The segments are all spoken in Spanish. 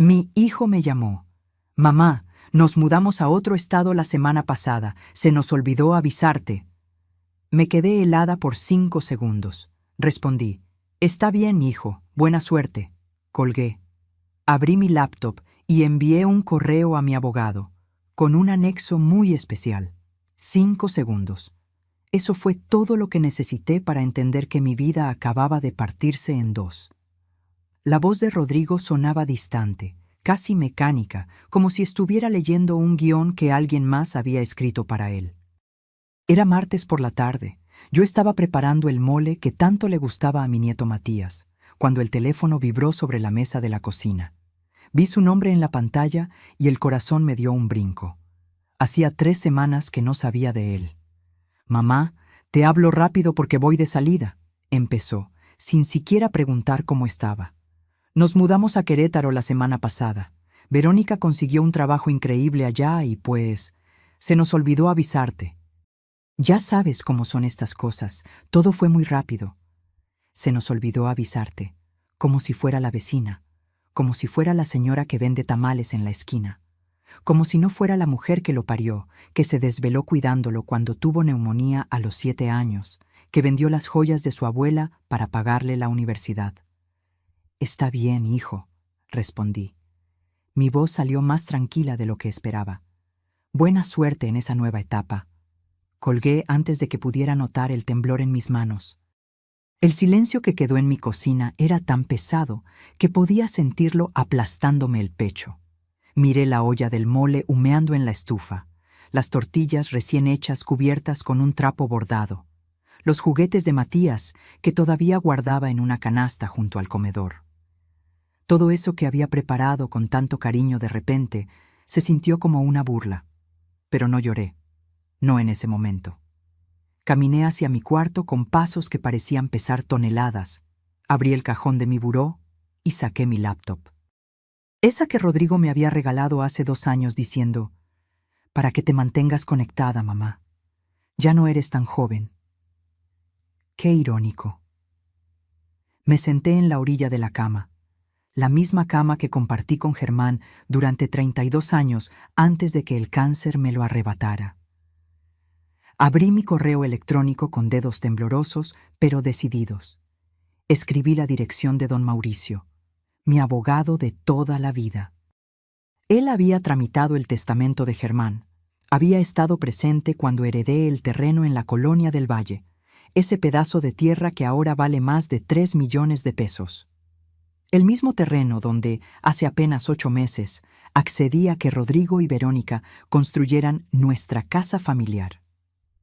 Mi hijo me llamó. Mamá, nos mudamos a otro estado la semana pasada. Se nos olvidó avisarte. Me quedé helada por 5 segundos. Respondí, está bien, hijo, buena suerte. Colgué. Abrí mi laptop y envié un correo a mi abogado, con un anexo muy especial. 5 segundos. Eso fue todo lo que necesité para entender que mi vida acababa de partirse en dos. La voz de Rodrigo sonaba distante, casi mecánica, como si estuviera leyendo un guión que alguien más había escrito para él. Era martes por la tarde. Yo estaba preparando el mole que tanto le gustaba a mi nieto Matías, cuando el teléfono vibró sobre la mesa de la cocina. Vi su nombre en la pantalla y el corazón me dio un brinco. Hacía 3 semanas que no sabía de él. «Mamá, te hablo rápido porque voy de salida», empezó, sin siquiera preguntar cómo estaba. «Nos mudamos a Querétaro la semana pasada. Verónica consiguió un trabajo increíble allá y pues, se nos olvidó avisarte. Ya sabes cómo son estas cosas, todo fue muy rápido. Se nos olvidó avisarte, como si fuera la vecina, como si fuera la señora que vende tamales en la esquina, como si no fuera la mujer que lo parió, que se desveló cuidándolo cuando tuvo neumonía a los 7 años, que vendió las joyas de su abuela para pagarle la universidad». «Está bien, hijo», respondí. Mi voz salió más tranquila de lo que esperaba. «Buena suerte en esa nueva etapa». Colgué antes de que pudiera notar el temblor en mis manos. El silencio que quedó en mi cocina era tan pesado que podía sentirlo aplastándome el pecho. Miré la olla del mole humeando en la estufa, las tortillas recién hechas cubiertas con un trapo bordado, los juguetes de Matías que todavía guardaba en una canasta junto al comedor. Todo eso que había preparado con tanto cariño de repente se sintió como una burla, pero no lloré, no en ese momento. Caminé hacia mi cuarto con pasos que parecían pesar toneladas, abrí el cajón de mi buró y saqué mi laptop. Esa que Rodrigo me había regalado hace 2 años diciendo, «Para que te mantengas conectada, mamá. Ya no eres tan joven». Qué irónico. Me senté en la orilla de la cama, la misma cama que compartí con Germán durante 32 años antes de que el cáncer me lo arrebatara. Abrí mi correo electrónico con dedos temblorosos, pero decididos. Escribí la dirección de don Mauricio, mi abogado de toda la vida. Él había tramitado el testamento de Germán. Había estado presente cuando heredé el terreno en la Colonia del Valle, ese pedazo de tierra que ahora vale más de 3 millones de pesos. El mismo terreno donde, hace apenas 8 meses, accedí a que Rodrigo y Verónica construyeran nuestra casa familiar.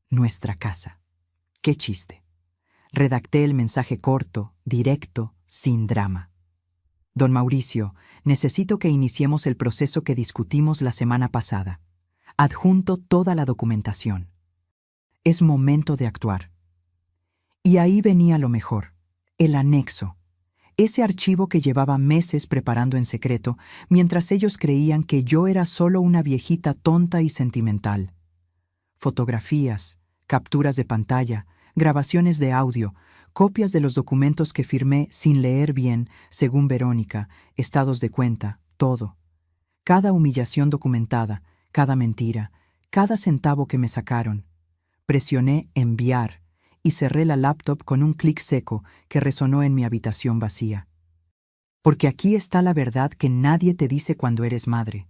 Nuestra casa. ¡Qué chiste! Redacté el mensaje corto, directo, sin drama. «Don Mauricio, necesito que iniciemos el proceso que discutimos la semana pasada. Adjunto toda la documentación. Es momento de actuar». Y ahí venía lo mejor, el anexo. Ese archivo que llevaba meses preparando en secreto, mientras ellos creían que yo era solo una viejita tonta y sentimental. Fotografías, capturas de pantalla, grabaciones de audio, copias de los documentos que firmé sin leer bien, según Verónica, estados de cuenta, todo. Cada humillación documentada, cada mentira, cada centavo que me sacaron. Presioné enviar y cerré la laptop con un clic seco que resonó en mi habitación vacía. Porque aquí está la verdad que nadie te dice cuando eres madre.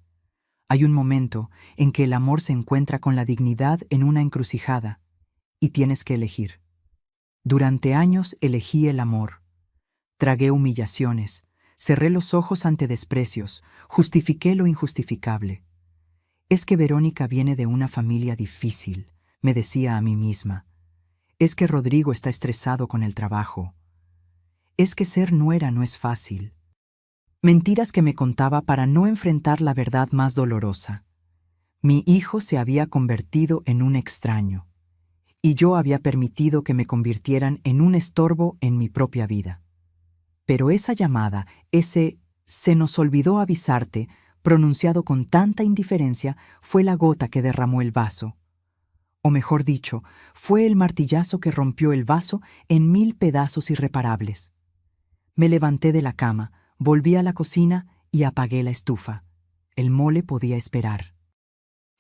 Hay un momento en que el amor se encuentra con la dignidad en una encrucijada y tienes que elegir. Durante años elegí el amor. Tragué humillaciones, cerré los ojos ante desprecios, justifiqué lo injustificable. Es que Verónica viene de una familia difícil, me decía a mí misma. Es que Rodrigo está estresado con el trabajo. Es que ser nuera no es fácil. Mentiras que me contaba para no enfrentar la verdad más dolorosa. Mi hijo se había convertido en un extraño, y yo había permitido que me convirtieran en un estorbo en mi propia vida. Pero esa llamada, ese «se nos olvidó avisarte», pronunciado con tanta indiferencia, fue la gota que derramó el vaso. O mejor dicho, fue el martillazo que rompió el vaso en 1000 pedazos irreparables. Me levanté de la cama, volví a la cocina y apagué la estufa. El mole podía esperar.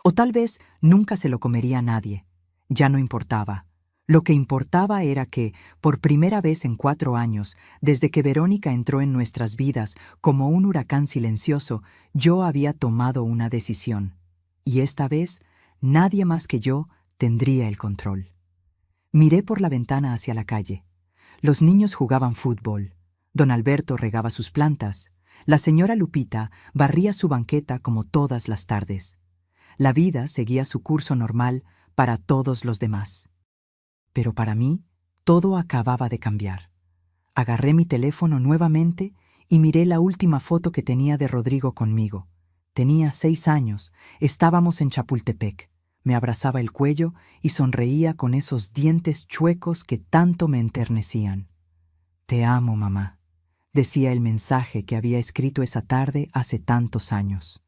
O tal vez nunca se lo comería nadie. Ya no importaba. Lo que importaba era que, por primera vez en 4 años, desde que Verónica entró en nuestras vidas como un huracán silencioso, yo había tomado una decisión. Y esta vez, nadie más que yo tendría el control. Miré por la ventana hacia la calle. Los niños jugaban fútbol. Don Alberto regaba sus plantas. La señora Lupita barría su banqueta como todas las tardes. La vida seguía su curso normal para todos los demás. Pero para mí, todo acababa de cambiar. Agarré mi teléfono nuevamente y miré la última foto que tenía de Rodrigo conmigo. Tenía 6 años, estábamos en Chapultepec. Me abrazaba el cuello y sonreía con esos dientes chuecos que tanto me enternecían. «Te amo, mamá», decía el mensaje que había escrito esa tarde hace tantos años.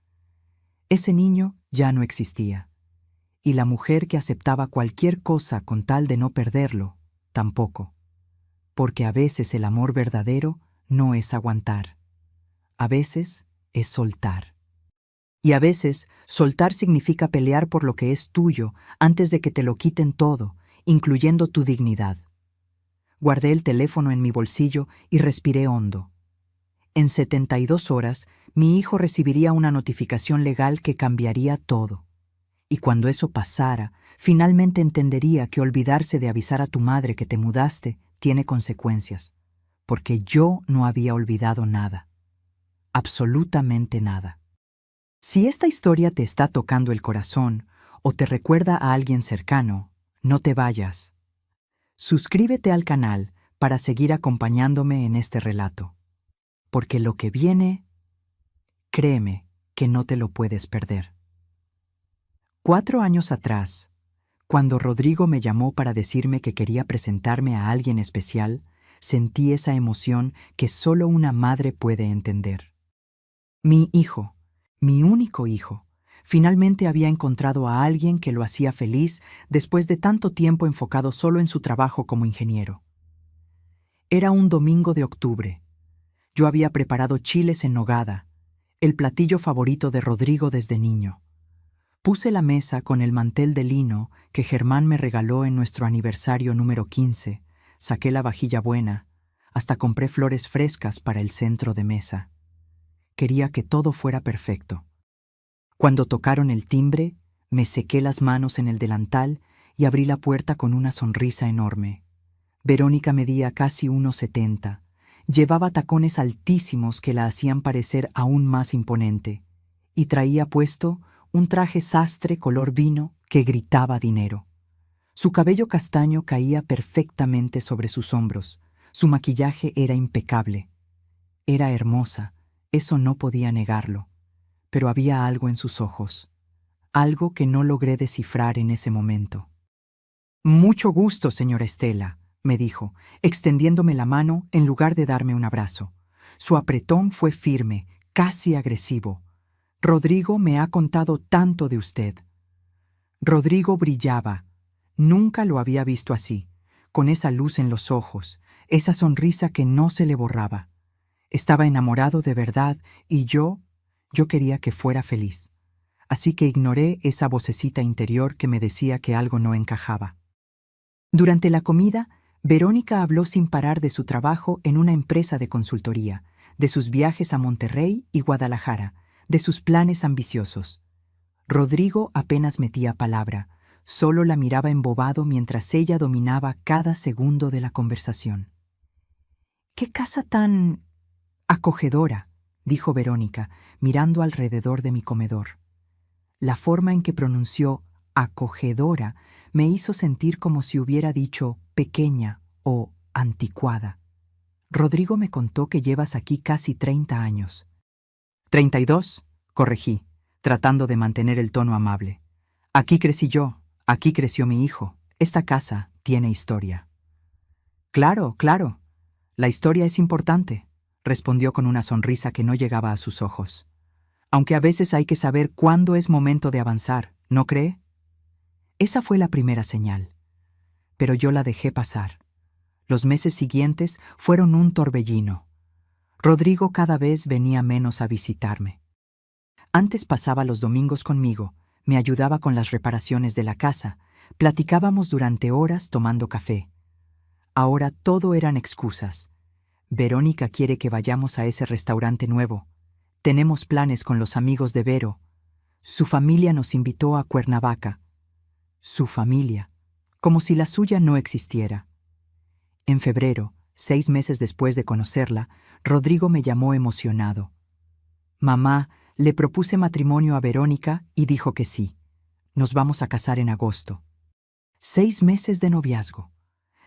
Ese niño ya no existía. Y la mujer que aceptaba cualquier cosa con tal de no perderlo, tampoco. Porque a veces el amor verdadero no es aguantar. A veces es soltar. Y a veces soltar significa pelear por lo que es tuyo antes de que te lo quiten todo, incluyendo tu dignidad. Guardé el teléfono en mi bolsillo y respiré hondo. En 72 horas, mi hijo recibiría una notificación legal que cambiaría todo. Y cuando eso pasara, finalmente entendería que olvidarse de avisar a tu madre que te mudaste tiene consecuencias, porque yo no había olvidado nada. Absolutamente nada. Si esta historia te está tocando el corazón o te recuerda a alguien cercano, no te vayas. Suscríbete al canal para seguir acompañándome en este relato, porque lo que viene, créeme que no te lo puedes perder. 4 años atrás, cuando Rodrigo me llamó para decirme que quería presentarme a alguien especial, sentí esa emoción que solo una madre puede entender. Mi hijo, mi único hijo, finalmente había encontrado a alguien que lo hacía feliz después de tanto tiempo enfocado solo en su trabajo como ingeniero. Era un domingo de octubre. Yo había preparado chiles en nogada, el platillo favorito de Rodrigo desde niño. Puse la mesa con el mantel de lino que Germán me regaló en nuestro aniversario número 15, saqué la vajilla buena, hasta compré flores frescas para el centro de mesa. Quería que todo fuera perfecto. Cuando tocaron el timbre, me sequé las manos en el delantal y abrí la puerta con una sonrisa enorme. Verónica medía casi 1,70. Llevaba tacones altísimos que la hacían parecer aún más imponente, y traía puesto un traje sastre color vino que gritaba dinero. Su cabello castaño caía perfectamente sobre sus hombros. Su maquillaje era impecable. Era hermosa, eso no podía negarlo, pero había algo en sus ojos, algo que no logré descifrar en ese momento. «Mucho gusto, señora Estela», me dijo, extendiéndome la mano en lugar de darme un abrazo. Su apretón fue firme, casi agresivo. «Rodrigo me ha contado tanto de usted». Rodrigo brillaba. Nunca lo había visto así, con esa luz en los ojos, esa sonrisa que no se le borraba. Estaba enamorado de verdad y yo quería que fuera feliz. Así que ignoré esa vocecita interior que me decía que algo no encajaba. Durante la comida, Verónica habló sin parar de su trabajo en una empresa de consultoría, de sus viajes a Monterrey y Guadalajara, de sus planes ambiciosos. Rodrigo apenas metía palabra, solo la miraba embobado mientras ella dominaba cada segundo de la conversación. «¡Qué casa tan acogedora!», dijo Verónica, mirando alrededor de mi comedor. La forma en que pronunció acogedora me hizo sentir como si hubiera dicho pequeña o anticuada. Rodrigo me contó que llevas aquí casi 30 años. 32, corregí, tratando de mantener el tono amable. Aquí crecí yo, aquí creció mi hijo. Esta casa tiene historia. Claro, claro. La historia es importante, respondió con una sonrisa que no llegaba a sus ojos. Aunque a veces hay que saber cuándo es momento de avanzar, ¿no cree? Esa fue la primera señal. Pero yo la dejé pasar. Los meses siguientes fueron un torbellino. Rodrigo cada vez venía menos a visitarme. Antes pasaba los domingos conmigo, me ayudaba con las reparaciones de la casa, platicábamos durante horas tomando café. Ahora todo eran excusas. Verónica quiere que vayamos a ese restaurante nuevo. Tenemos planes con los amigos de Vero. Su familia nos invitó a Cuernavaca. Su familia, como si la suya no existiera. En febrero, 6 meses después de conocerla, Rodrigo me llamó emocionado. Mamá, le propuse matrimonio a Verónica y dijo que sí. Nos vamos a casar en agosto. 6 meses de noviazgo.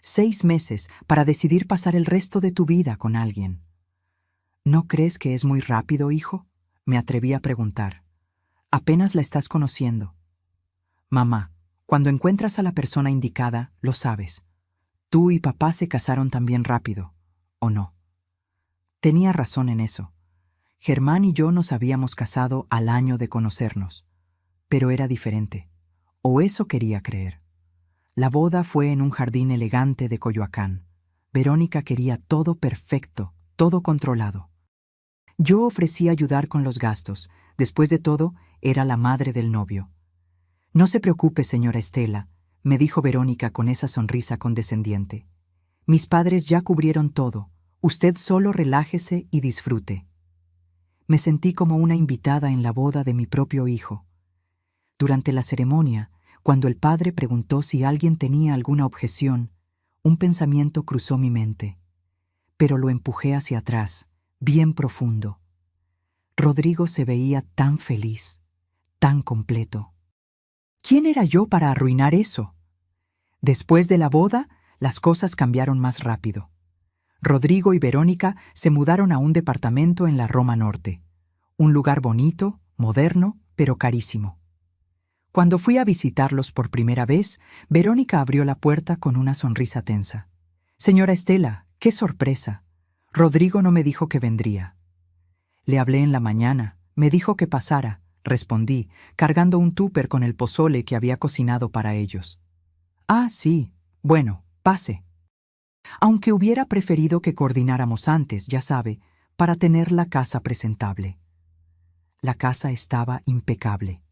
6 meses para decidir pasar el resto de tu vida con alguien. ¿No crees que es muy rápido, hijo? Me atreví a preguntar. Apenas la estás conociendo. Mamá, cuando encuentras a la persona indicada, lo sabes. Tú y papá se casaron también rápido, ¿o no? Tenía razón en eso. Germán y yo nos habíamos casado al año de conocernos. Pero era diferente. O eso quería creer. La boda fue en un jardín elegante de Coyoacán. Verónica quería todo perfecto, todo controlado. Yo ofrecí ayudar con los gastos. Después de todo, era la madre del novio. No se preocupe, señora Estela, me dijo Verónica con esa sonrisa condescendiente. Mis padres ya cubrieron todo. Usted solo relájese y disfrute. Me sentí como una invitada en la boda de mi propio hijo. Durante la ceremonia, cuando el padre preguntó si alguien tenía alguna objeción, un pensamiento cruzó mi mente, pero lo empujé hacia atrás, bien profundo. Rodrigo se veía tan feliz, tan completo. ¿Quién era yo para arruinar eso? Después de la boda, las cosas cambiaron más rápido. Rodrigo y Verónica se mudaron a un departamento en la Roma Norte, un lugar bonito, moderno, pero carísimo. Cuando fui a visitarlos por primera vez, Verónica abrió la puerta con una sonrisa tensa. Señora Estela, qué sorpresa. Rodrigo no me dijo que vendría. Le hablé en la mañana, me dijo que pasara, respondí, cargando un tupper con el pozole que había cocinado para ellos. Ah, sí, bueno, pase. Aunque hubiera preferido que coordináramos antes, ya sabe, para tener la casa presentable. La casa estaba impecable.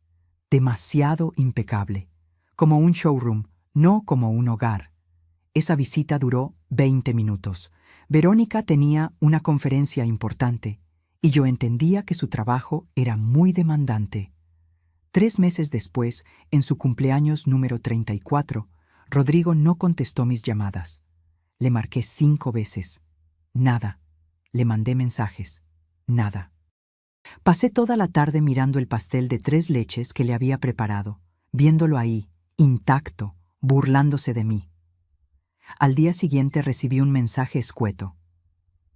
Demasiado impecable, como un showroom, no como un hogar. Esa visita duró 20 minutos. Verónica tenía una conferencia importante y yo entendía que su trabajo era muy demandante. 3 meses después, en su cumpleaños número 34, Rodrigo no contestó mis llamadas. Le marqué 5 veces. Nada. Le mandé mensajes. Nada. Pasé toda la tarde mirando el pastel de 3 leches que le había preparado, viéndolo ahí, intacto, burlándose de mí. Al día siguiente recibí un mensaje escueto.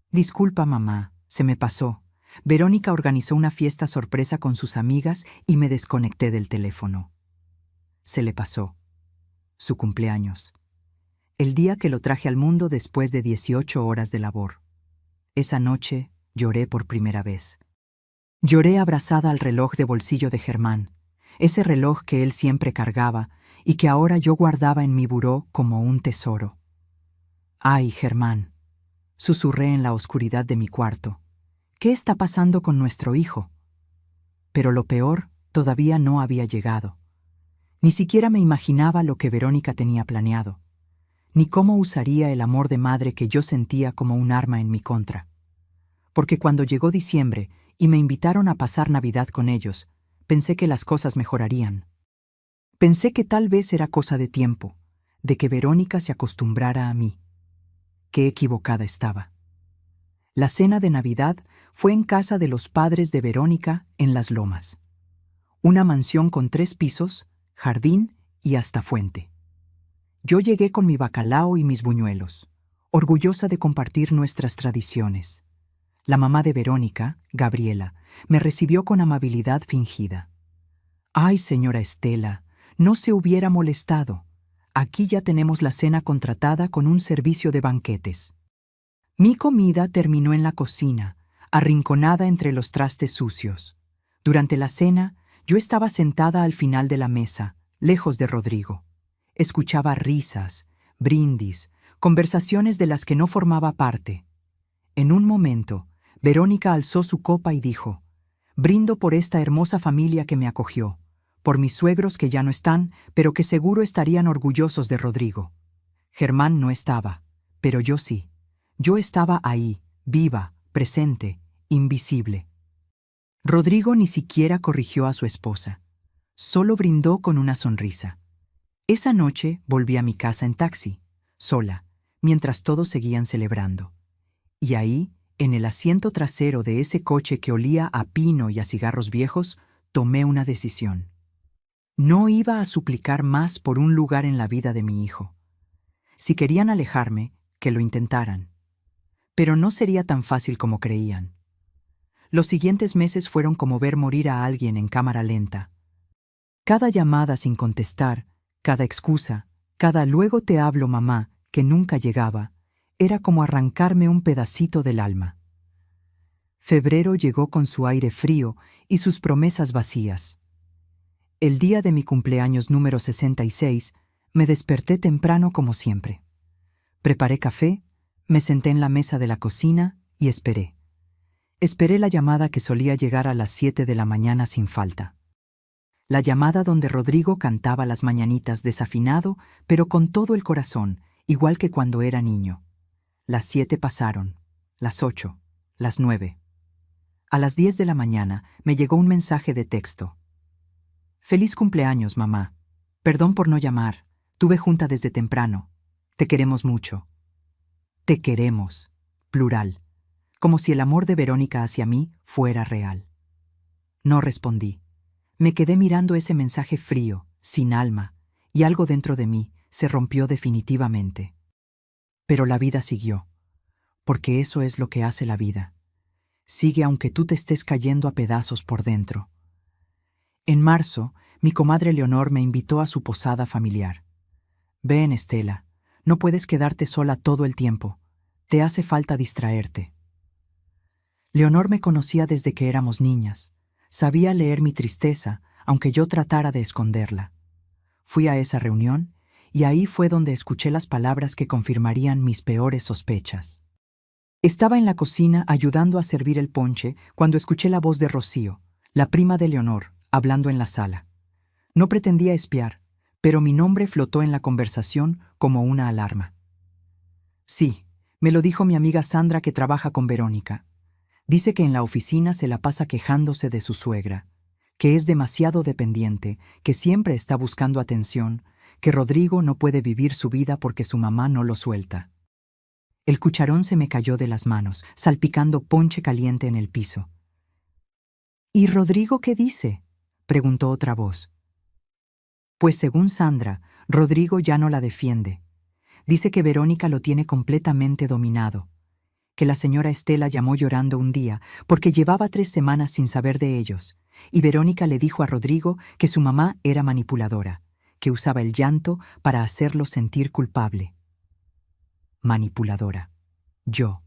Disculpa, mamá, se me pasó. Verónica organizó una fiesta sorpresa con sus amigas y me desconecté del teléfono. Se le pasó. Su cumpleaños. El día que lo traje al mundo después de 18 horas de labor. Esa noche lloré por primera vez. Lloré abrazada al reloj de bolsillo de Germán, ese reloj que él siempre cargaba y que ahora yo guardaba en mi buró como un tesoro. ¡Ay, Germán!, susurré en la oscuridad de mi cuarto. ¿Qué está pasando con nuestro hijo? Pero lo peor todavía no había llegado. Ni siquiera me imaginaba lo que Verónica tenía planeado, ni cómo usaría el amor de madre que yo sentía como un arma en mi contra. Porque cuando llegó diciembre y me invitaron a pasar Navidad con ellos, pensé que las cosas mejorarían. Pensé que tal vez era cosa de tiempo, de que Verónica se acostumbrara a mí. Qué equivocada estaba. La cena de Navidad fue en casa de los padres de Verónica en Las Lomas. Una mansión con 3 pisos, jardín y hasta fuente. Yo llegué con mi bacalao y mis buñuelos, orgullosa de compartir nuestras tradiciones. La mamá de Verónica, Gabriela, me recibió con amabilidad fingida. «Ay, señora Estela, no se hubiera molestado. Aquí ya tenemos la cena contratada con un servicio de banquetes». Mi comida terminó en la cocina, arrinconada entre los trastes sucios. Durante la cena, yo estaba sentada al final de la mesa, lejos de Rodrigo. Escuchaba risas, brindis, conversaciones de las que no formaba parte. En un momento, Verónica alzó su copa y dijo: «Brindo por esta hermosa familia que me acogió, por mis suegros que ya no están, pero que seguro estarían orgullosos de Rodrigo. Germán no estaba, pero yo sí. Yo estaba ahí, viva, presente, invisible». Rodrigo ni siquiera corrigió a su esposa. Solo brindó con una sonrisa. Esa noche volví a mi casa en taxi, sola, mientras todos seguían celebrando. Y ahí, en el asiento trasero de ese coche que olía a pino y a cigarros viejos, tomé una decisión. No iba a suplicar más por un lugar en la vida de mi hijo. Si querían alejarme, que lo intentaran. Pero no sería tan fácil como creían. Los siguientes meses fueron como ver morir a alguien en cámara lenta. Cada llamada sin contestar, cada excusa, cada «luego te hablo, mamá», que nunca llegaba, era como arrancarme un pedacito del alma. Febrero llegó con su aire frío y sus promesas vacías. El día de mi cumpleaños número 66, me desperté temprano como siempre. Preparé café, me senté en la mesa de la cocina y esperé. Esperé la llamada que solía llegar a las 7 de la mañana sin falta. La llamada donde Rodrigo cantaba las mañanitas desafinado, pero con todo el corazón, igual que cuando era niño. Las 7 pasaron, las 8, las 9. A las 10 de la mañana me llegó un mensaje de texto. «Feliz cumpleaños, mamá. Perdón por no llamar. Tuve junta desde temprano. Te queremos mucho». Te queremos, plural, como si el amor de Verónica hacia mí fuera real. No respondí. Me quedé mirando ese mensaje frío, sin alma, y algo dentro de mí se rompió definitivamente. Pero la vida siguió, porque eso es lo que hace la vida. Sigue aunque tú te estés cayendo a pedazos por dentro. En marzo, mi comadre Leonor me invitó a su posada familiar. «Ven, Estela, no puedes quedarte sola todo el tiempo. Te hace falta distraerte». Leonor me conocía desde que éramos niñas. Sabía leer mi tristeza, aunque yo tratara de esconderla. Fui a esa reunión, y ahí fue donde escuché las palabras que confirmarían mis peores sospechas. Estaba en la cocina ayudando a servir el ponche cuando escuché la voz de Rocío, la prima de Leonor, hablando en la sala. No pretendía espiar, pero mi nombre flotó en la conversación como una alarma. «Sí», me lo dijo mi amiga Sandra, que trabaja con Verónica. Dice que en la oficina se la pasa quejándose de su suegra, que es demasiado dependiente, que siempre está buscando atención, que Rodrigo no puede vivir su vida porque su mamá no lo suelta. El cucharón se me cayó de las manos, salpicando ponche caliente en el piso. «¿Y Rodrigo qué dice?», preguntó otra voz. Pues según Sandra, Rodrigo ya no la defiende. Dice que Verónica lo tiene completamente dominado, que la señora Estela llamó llorando un día porque llevaba 3 semanas sin saber de ellos, y Verónica le dijo a Rodrigo que su mamá era manipuladora, que usaba el llanto para hacerlo sentir culpable. Manipuladora. Yo.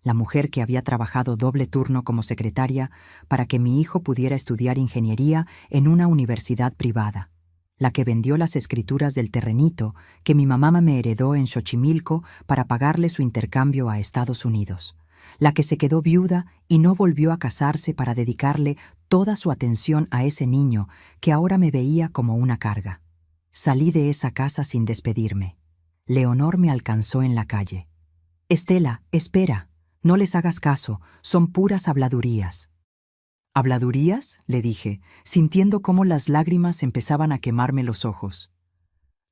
La mujer que había trabajado doble turno como secretaria para que mi hijo pudiera estudiar ingeniería en una universidad privada. La que vendió las escrituras del terrenito que mi mamá me heredó en Xochimilco para pagarle su intercambio a Estados Unidos. La que se quedó viuda y no volvió a casarse para dedicarle toda su atención a ese niño que ahora me veía como una carga. Salí de esa casa sin despedirme. Leonor me alcanzó en la calle. «Estela, espera, no les hagas caso, son puras habladurías». «¿Habladurías?», le dije, sintiendo cómo las lágrimas empezaban a quemarme los ojos.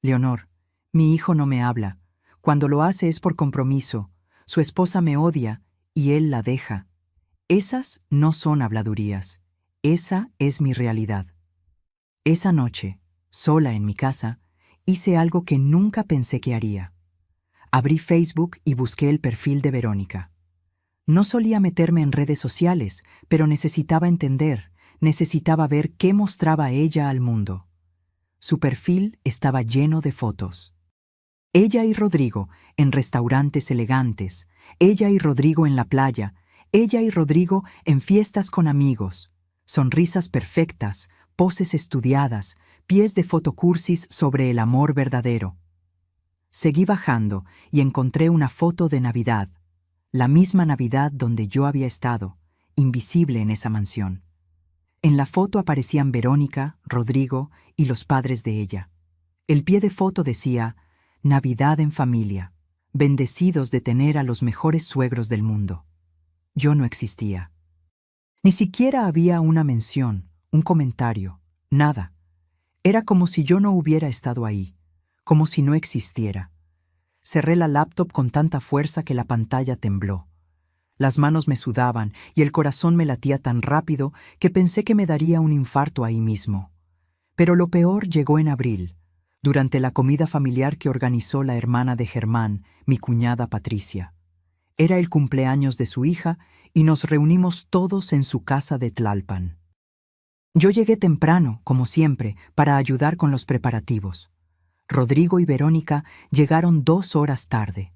«Leonor, mi hijo no me habla. Cuando lo hace es por compromiso. Su esposa me odia y él la deja. Esas no son habladurías. Esa es mi realidad». Esa noche, sola en mi casa, hice algo que nunca pensé que haría. Abrí Facebook y busqué el perfil de Verónica. No solía meterme en redes sociales, pero necesitaba entender, necesitaba ver qué mostraba ella al mundo. Su perfil estaba lleno de fotos. Ella y Rodrigo en restaurantes elegantes, ella y Rodrigo en la playa, ella y Rodrigo en fiestas con amigos, sonrisas perfectas, poses estudiadas, pies de fotocursis sobre el amor verdadero. Seguí bajando y encontré una foto de Navidad. la misma Navidad donde yo había estado, invisible en esa mansión. En la foto aparecían Verónica, Rodrigo y los padres de ella. El pie de foto decía, Navidad en familia, bendecidos de tener a los mejores suegros del mundo. Yo no existía. Ni siquiera había una mención, un comentario, nada. Era como si yo no hubiera estado ahí, como si no existiera. Cerré la laptop con tanta fuerza que la pantalla tembló. Las manos me sudaban y el corazón me latía tan rápido que pensé que me daría un infarto ahí mismo. Pero lo peor llegó en abril, durante la comida familiar que organizó la hermana de Germán, mi cuñada Patricia. Era el cumpleaños de su hija y nos reunimos todos en su casa de Tlalpan. Yo llegué temprano, como siempre, para ayudar con los preparativos. Rodrigo y Verónica llegaron 2 horas tarde.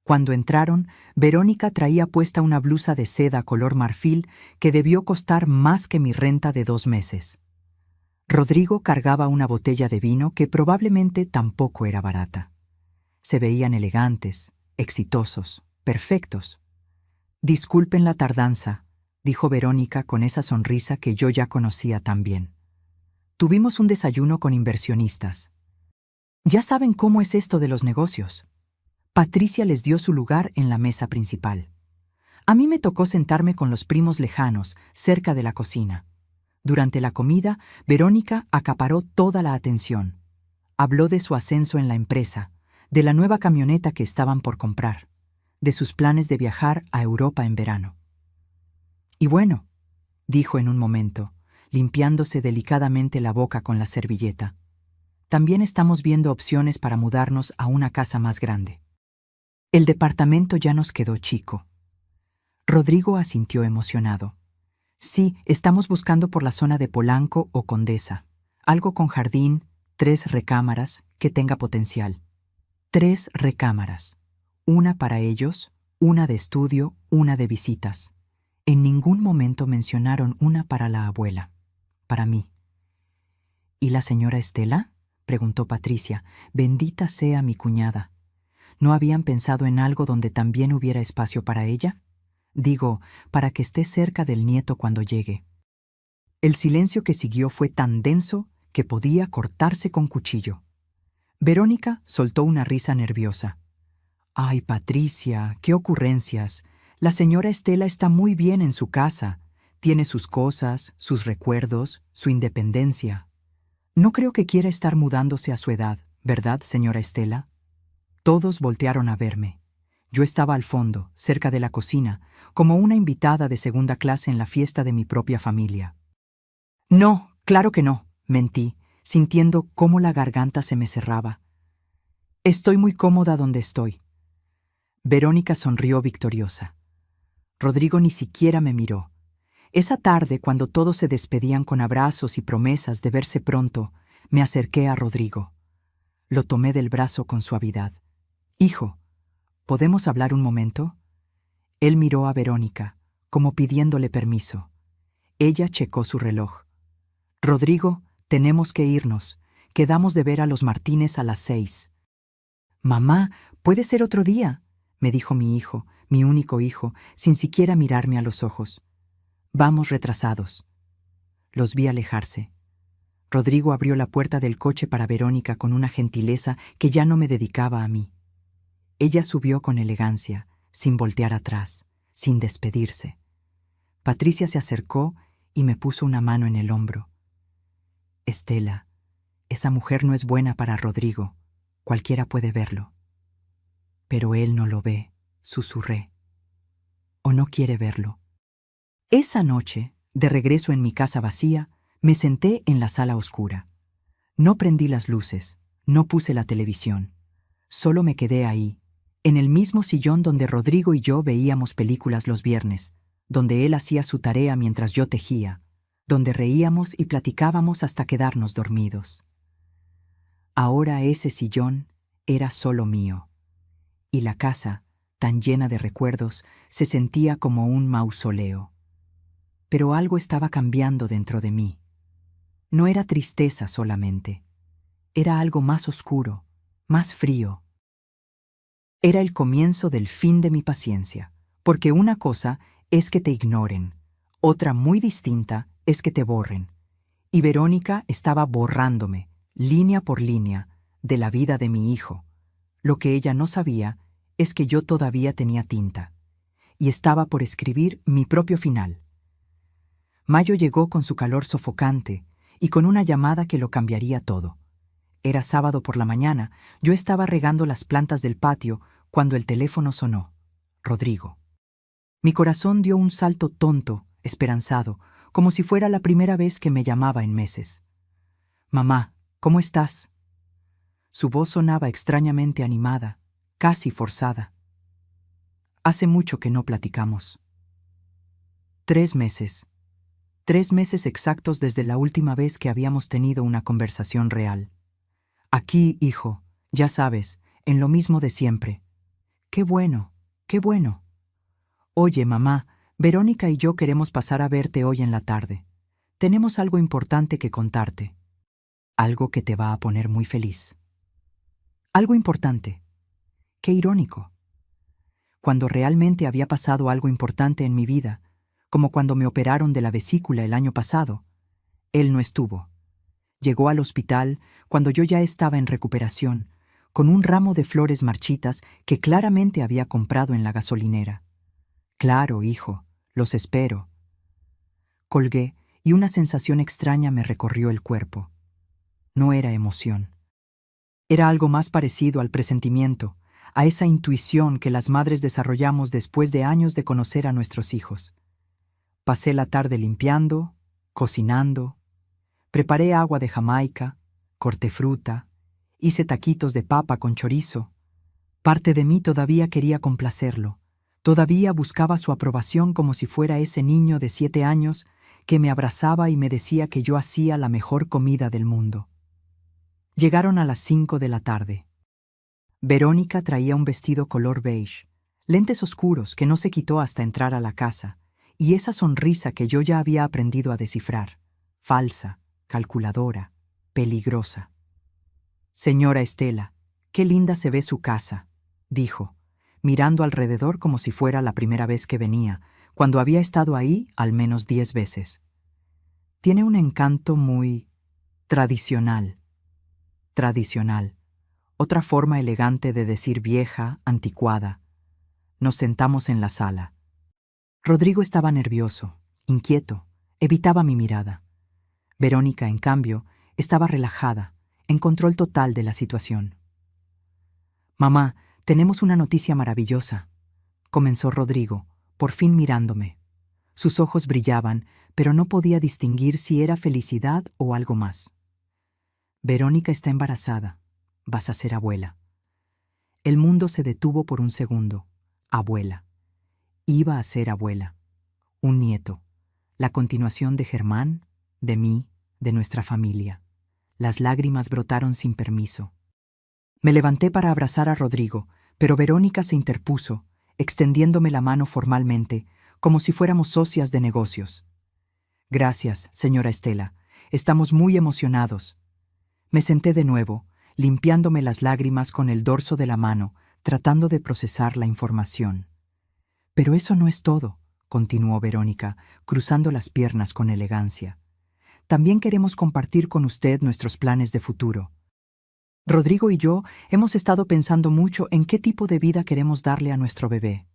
Cuando entraron, Verónica traía puesta una blusa de seda color marfil que debió costar más que mi renta de 2 meses. Rodrigo cargaba una botella de vino que probablemente tampoco era barata. Se veían elegantes, exitosos, perfectos. «Disculpen la tardanza», dijo Verónica con esa sonrisa que yo ya conocía tan bien. «Tuvimos un desayuno con inversionistas. Ya saben cómo es esto de los negocios». Patricia les dio su lugar en la mesa principal. A mí me tocó sentarme con los primos lejanos, cerca de la cocina. Durante la comida, Verónica acaparó toda la atención. Habló de su ascenso en la empresa, de la nueva camioneta que estaban por comprar, de sus planes de viajar a Europa en verano. «Y bueno», dijo en un momento, limpiándose delicadamente la boca con la servilleta, «también estamos viendo opciones para mudarnos a una casa más grande. El departamento ya nos quedó chico». Rodrigo asintió emocionado. «Sí, estamos buscando por la zona de Polanco o Condesa. Algo con jardín, 3 recámaras, que tenga potencial. 3 recámaras. Una para ellos, una de estudio, una de visitas. En ningún momento mencionaron una para la abuela, para mí». «¿Y la señora Estela?», preguntó Patricia. «Bendita sea mi cuñada. ¿No habían pensado en algo donde también hubiera espacio para ella? Digo, para que esté cerca del nieto cuando llegue». El silencio que siguió fue tan denso que podía cortarse con cuchillo. Verónica soltó una risa nerviosa. «Ay, Patricia, qué ocurrencias. La señora Estela está muy bien en su casa. Tiene sus cosas, sus recuerdos, su independencia. No creo que quiera estar mudándose a su edad, ¿verdad, señora Estela?» Todos voltearon a verme. Yo estaba al fondo, cerca de la cocina, como una invitada de segunda clase en la fiesta de mi propia familia. «No, claro que no», mentí, sintiendo cómo la garganta se me cerraba. «Estoy muy cómoda donde estoy». Verónica sonrió victoriosa. Rodrigo ni siquiera me miró. Esa tarde, cuando todos se despedían con abrazos y promesas de verse pronto, me acerqué a Rodrigo. Lo tomé del brazo con suavidad. «Hijo, ¿podemos hablar un momento?». Él miró a Verónica, como pidiéndole permiso. Ella checó su reloj. «Rodrigo, tenemos que irnos. Quedamos de ver a los Martínez a las 6». «Mamá, puede ser otro día», me dijo mi hijo, mi único hijo, sin siquiera mirarme a los ojos. «Vamos retrasados». Los vi alejarse. Rodrigo abrió la puerta del coche para Verónica con una gentileza que ya no me dedicaba a mí. Ella subió con elegancia, sin voltear atrás, sin despedirse. Patricia se acercó y me puso una mano en el hombro. «Estela, esa mujer no es buena para Rodrigo. Cualquiera puede verlo». «Pero él no lo ve», susurré. «O no quiere verlo». Esa noche, de regreso en mi casa vacía, me senté en la sala oscura. No prendí las luces, no puse la televisión. Solo me quedé ahí, en el mismo sillón donde Rodrigo y yo veíamos películas los viernes, donde él hacía su tarea mientras yo tejía, donde reíamos y platicábamos hasta quedarnos dormidos. Ahora ese sillón era solo mío, y la casa, tan llena de recuerdos, se sentía como un mausoleo. Pero algo estaba cambiando dentro de mí. No era tristeza solamente, era algo más oscuro, más frío. Era el comienzo del fin de mi paciencia, porque una cosa es que te ignoren, otra muy distinta es que te borren. Y Verónica estaba borrándome, línea por línea, de la vida de mi hijo. Lo que ella no sabía es que yo todavía tenía tinta, y estaba por escribir mi propio final. Mayo llegó con su calor sofocante y con una llamada que lo cambiaría todo. Era sábado por la mañana, yo estaba regando las plantas del patio cuando el teléfono sonó. Rodrigo. Mi corazón dio un salto tonto, esperanzado, como si fuera la primera vez que me llamaba en meses. «Mamá, ¿cómo estás?» Su voz sonaba extrañamente animada, casi forzada. «Hace mucho que no platicamos». 3 meses. 3 meses exactos desde la última vez que habíamos tenido una conversación real. Aquí, hijo, ya sabes, en lo mismo de siempre. Qué bueno, qué bueno. Oye, mamá, Verónica y yo queremos pasar a verte hoy en la tarde. Tenemos algo importante que contarte. Algo que te va a poner muy feliz. Algo importante. Qué irónico. Cuando realmente había pasado algo importante en mi vida, como cuando me operaron de la vesícula el año pasado, él no estuvo. Llegó al hospital cuando yo ya estaba en recuperación, con un ramo de flores marchitas que claramente había comprado en la gasolinera. Claro, hijo, los espero. Colgué y una sensación extraña me recorrió el cuerpo. No era emoción. Era algo más parecido al presentimiento, a esa intuición que las madres desarrollamos después de años de conocer a nuestros hijos. Pasé la tarde limpiando, cocinando, preparé agua de Jamaica, corté fruta, hice taquitos de papa con chorizo. Parte de mí todavía quería complacerlo. Todavía buscaba su aprobación como si fuera ese niño de 7 años que me abrazaba y me decía que yo hacía la mejor comida del mundo. Llegaron a las 5 de la tarde. Verónica traía un vestido color beige, lentes oscuros que no se quitó hasta entrar a la casa, y esa sonrisa que yo ya había aprendido a descifrar, falsa, calculadora, peligrosa. «Señora Estela, qué linda se ve su casa», dijo, mirando alrededor como si fuera la primera vez que venía, cuando había estado ahí al menos 10 veces. «Tiene un encanto muy tradicional». Tradicional. Otra forma elegante de decir vieja, anticuada. Nos sentamos en la sala. Rodrigo estaba nervioso, inquieto, evitaba mi mirada. Verónica, en cambio, estaba relajada, en control total de la situación. «Mamá, tenemos una noticia maravillosa», comenzó Rodrigo, por fin mirándome. Sus ojos brillaban, pero no podía distinguir si era felicidad o algo más. «Verónica está embarazada. Vas a ser abuela». El mundo se detuvo por un segundo. Abuela. Iba a ser abuela. Un nieto. La continuación de Germán, de mí, de nuestra familia. Las lágrimas brotaron sin permiso. Me levanté para abrazar a Rodrigo, pero Verónica se interpuso, extendiéndome la mano formalmente, como si fuéramos socias de negocios. «Gracias, señora Estela. Estamos muy emocionados». Me senté de nuevo, limpiándome las lágrimas con el dorso de la mano, tratando de procesar la información. «Pero eso no es todo», continuó Verónica, cruzando las piernas con elegancia. «También queremos compartir con usted nuestros planes de futuro. Rodrigo y yo hemos estado pensando mucho en qué tipo de vida queremos darle a nuestro bebé».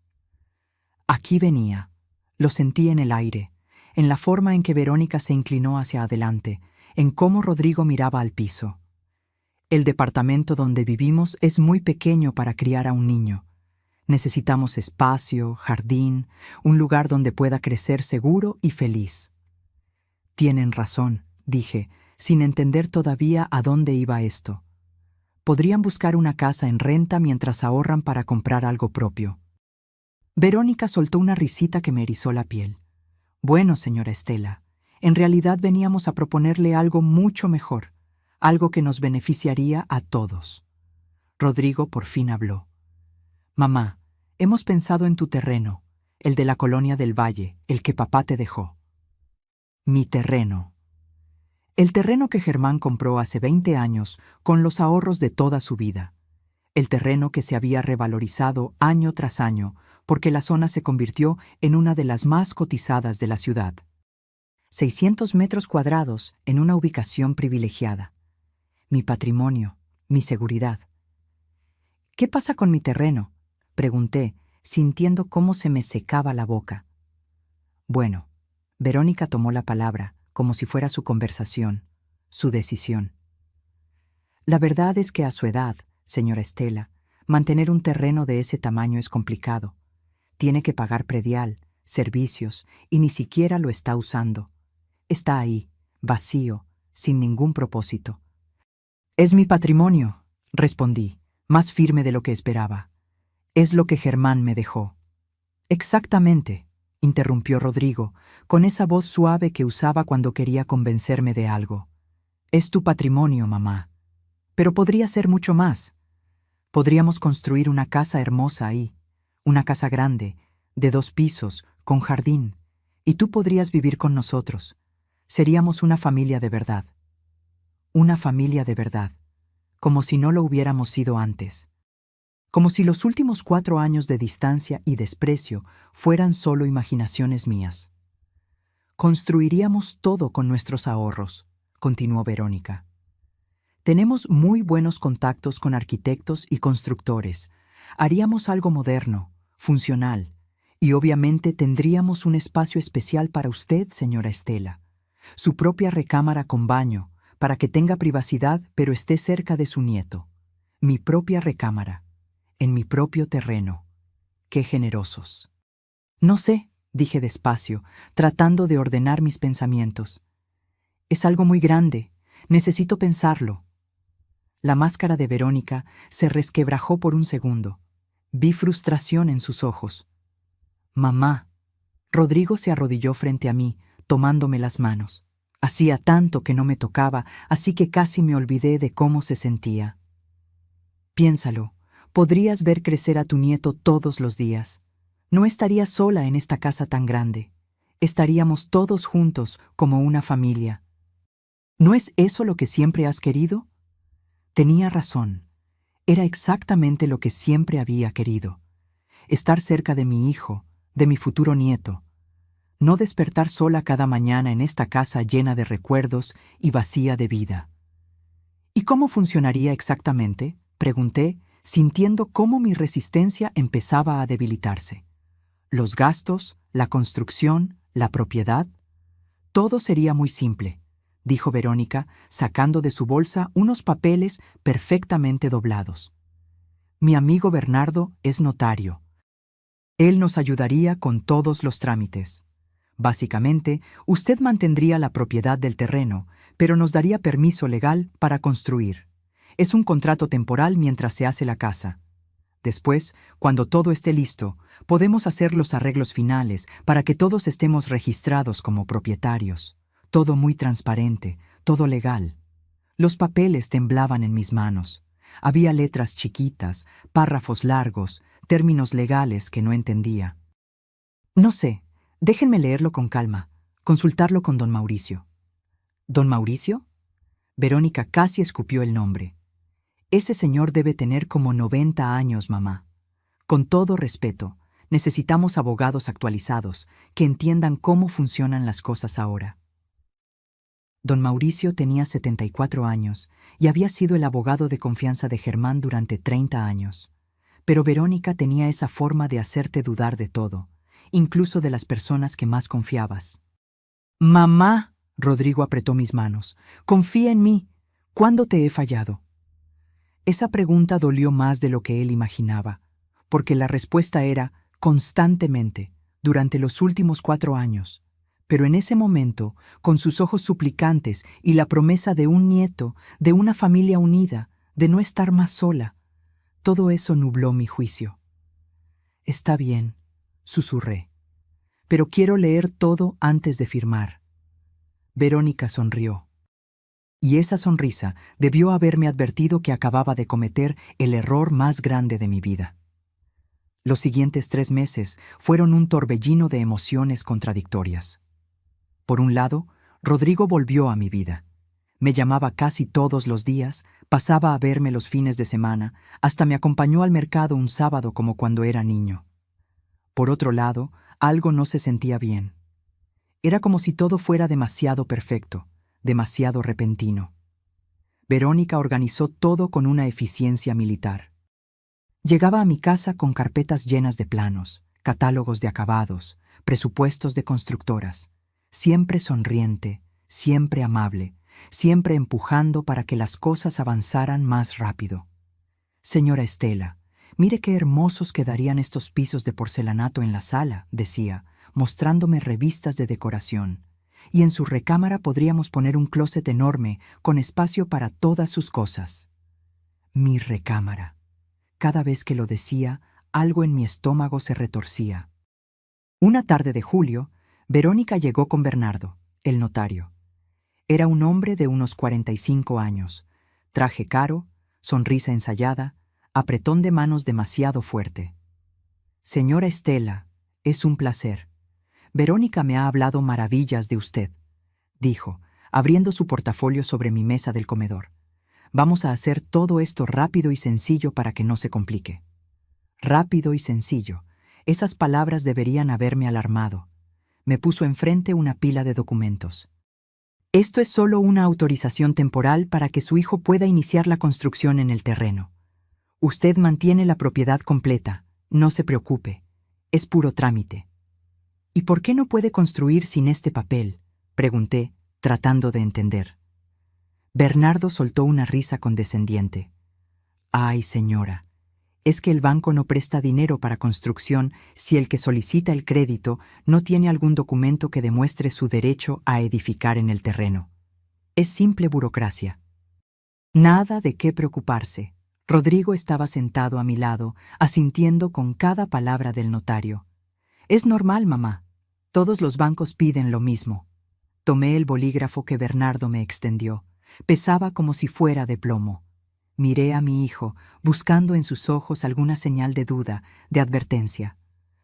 Aquí venía. Lo sentí en el aire, en la forma en que Verónica se inclinó hacia adelante, en cómo Rodrigo miraba al piso. «El departamento donde vivimos es muy pequeño para criar a un niño. Necesitamos espacio, jardín, un lugar donde pueda crecer seguro y feliz». «Tienen razón», dije, sin entender todavía a dónde iba esto. «Podrían buscar una casa en renta mientras ahorran para comprar algo propio». Verónica soltó una risita que me erizó la piel. «Bueno, señora Estela, en realidad veníamos a proponerle algo mucho mejor, algo que nos beneficiaría a todos». Rodrigo por fin habló. «Mamá, hemos pensado en tu terreno, el de la colonia del Valle, el que papá te dejó». «Mi terreno». El terreno que Germán compró hace 20 años con los ahorros de toda su vida. el terreno que se había revalorizado año tras año porque la zona se convirtió en una de las más cotizadas de la ciudad. 600 metros cuadrados en una ubicación privilegiada. Mi patrimonio, mi seguridad. ¿Qué pasa con mi terreno?, pregunté, sintiendo cómo se me secaba la boca. Bueno, Verónica tomó la palabra, como si fuera su conversación, su decisión. La verdad es que a su edad, señora Estela, mantener un terreno de ese tamaño es complicado. Tiene que pagar predial, servicios, y ni siquiera lo está usando. Está ahí, vacío, sin ningún propósito. Es mi patrimonio, respondí, más firme de lo que esperaba. Es lo que Germán me dejó. Exactamente, interrumpió Rodrigo, con esa voz suave que usaba cuando quería convencerme de algo. Es tu patrimonio, mamá. Pero podría ser mucho más. Podríamos construir una casa hermosa ahí, una casa grande, de 2 pisos, con jardín, y tú podrías vivir con nosotros. Seríamos una familia de verdad. Una familia de verdad, como si no lo hubiéramos sido antes. Como si los últimos 4 años de distancia y desprecio fueran solo imaginaciones mías. Construiríamos todo con nuestros ahorros, continuó Verónica. Tenemos muy buenos contactos con arquitectos y constructores. Haríamos algo moderno, funcional, y obviamente tendríamos un espacio especial para usted, señora Estela. Su propia recámara con baño, para que tenga privacidad pero esté cerca de su nieto. Mi propia recámara, en mi propio terreno. ¡Qué generosos! No sé, dije despacio, tratando de ordenar mis pensamientos. Es algo muy grande, necesito pensarlo. La máscara de Verónica se resquebrajó por un segundo. Vi frustración en sus ojos. Mamá. Rodrigo se arrodilló frente a mí, tomándome las manos. Hacía tanto que no me tocaba, así que casi me olvidé de cómo se sentía. Piénsalo, podrías ver crecer a tu nieto todos los días. No estarías sola en esta casa tan grande. Estaríamos todos juntos como una familia. ¿No es eso lo que siempre has querido? Tenía razón. Era exactamente lo que siempre había querido. Estar cerca de mi hijo, de mi futuro nieto. No despertar sola cada mañana en esta casa llena de recuerdos y vacía de vida. ¿Y cómo funcionaría exactamente?, pregunté, sintiendo cómo mi resistencia empezaba a debilitarse. Los gastos, la construcción, la propiedad. Todo sería muy simple, dijo Verónica, sacando de su bolsa unos papeles perfectamente doblados. Mi amigo Bernardo es notario. Él nos ayudaría con todos los trámites. Básicamente, usted mantendría la propiedad del terreno, pero nos daría permiso legal para construir. Es un contrato temporal mientras se hace la casa. Después, cuando todo esté listo, podemos hacer los arreglos finales para que todos estemos registrados como propietarios. Todo muy transparente, todo legal. Los papeles temblaban en mis manos. Había letras chiquitas, párrafos largos, términos legales que no entendía. No sé, déjenme leerlo con calma, consultarlo con don Mauricio. ¿Don Mauricio? Verónica casi escupió el nombre. Ese señor debe tener como 90 años, mamá. Con todo respeto, necesitamos abogados actualizados, que entiendan cómo funcionan las cosas ahora. Don Mauricio tenía 74 años y había sido el abogado de confianza de Germán durante 30 años. Pero Verónica tenía esa forma de hacerte dudar de todo, incluso de las personas que más confiabas. «Mamá», Rodrigo apretó mis manos, «confía en mí. ¿Cuándo te he fallado?» Esa pregunta dolió más de lo que él imaginaba, porque la respuesta era constantemente, durante los últimos 4 años. Pero en ese momento, con sus ojos suplicantes y la promesa de un nieto, de una familia unida, de no estar más sola, todo eso nubló mi juicio. «Está bien», susurré, «pero quiero leer todo antes de firmar». Verónica sonrió. Y esa sonrisa debió haberme advertido que acababa de cometer el error más grande de mi vida. Los siguientes 3 meses fueron un torbellino de emociones contradictorias. Por un lado, Rodrigo volvió a mi vida. Me llamaba casi todos los días, pasaba a verme los fines de semana, hasta me acompañó al mercado un sábado como cuando era niño. Por otro lado, algo no se sentía bien. Era como si todo fuera demasiado perfecto, demasiado repentino. Verónica organizó todo con una eficiencia militar. Llegaba a mi casa con carpetas llenas de planos, catálogos de acabados, presupuestos de constructoras, siempre sonriente, siempre amable, siempre empujando para que las cosas avanzaran más rápido. Señora Estela, mire qué hermosos quedarían estos pisos de porcelanato en la sala, decía, mostrándome revistas de decoración. Y en su recámara podríamos poner un closet enorme con espacio para todas sus cosas. Mi recámara. Cada vez que lo decía, algo en mi estómago se retorcía. Una tarde de julio, Verónica llegó con Bernardo, el notario. Era un hombre de unos 45 años, traje caro, sonrisa ensayada, apretón de manos demasiado fuerte. Señora Estela, es un placer. Verónica me ha hablado maravillas de usted, dijo, abriendo su portafolio sobre mi mesa del comedor. Vamos a hacer todo esto rápido y sencillo para que no se complique. Rápido y sencillo. Esas palabras deberían haberme alarmado. Me puso enfrente una pila de documentos. Esto es solo una autorización temporal para que su hijo pueda iniciar la construcción en el terreno. Usted mantiene la propiedad completa, no se preocupe. Es puro trámite. ¿Y por qué no puede construir sin este papel?, pregunté, tratando de entender. Bernardo soltó una risa condescendiente. Ay, señora, es que el banco no presta dinero para construcción si el que solicita el crédito no tiene algún documento que demuestre su derecho a edificar en el terreno. Es simple burocracia. Nada de qué preocuparse. Rodrigo estaba sentado a mi lado, asintiendo con cada palabra del notario. Es normal, mamá. Todos los bancos piden lo mismo. Tomé el bolígrafo que Bernardo me extendió. Pesaba como si fuera de plomo. Miré a mi hijo, buscando en sus ojos alguna señal de duda, de advertencia.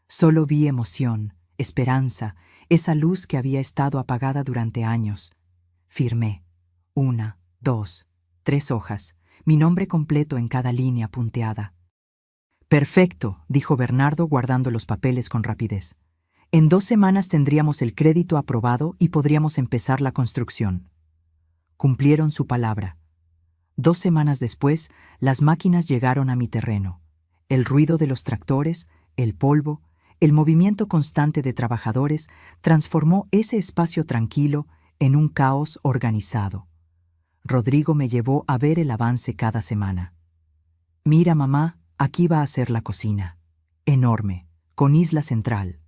Solo vi emoción, esperanza, esa luz que había estado apagada durante años. Firmé. 1, 2, 3 hojas, mi nombre completo en cada línea punteada. Perfecto, dijo Bernardo guardando los papeles con rapidez. En 2 semanas tendríamos el crédito aprobado y podríamos empezar la construcción. Cumplieron su palabra. 2 semanas después, las máquinas llegaron a mi terreno. El ruido de los tractores, el polvo, el movimiento constante de trabajadores transformó ese espacio tranquilo en un caos organizado. Rodrigo me llevó a ver el avance cada semana. Mira, mamá, aquí va a ser la cocina. Enorme, con isla central.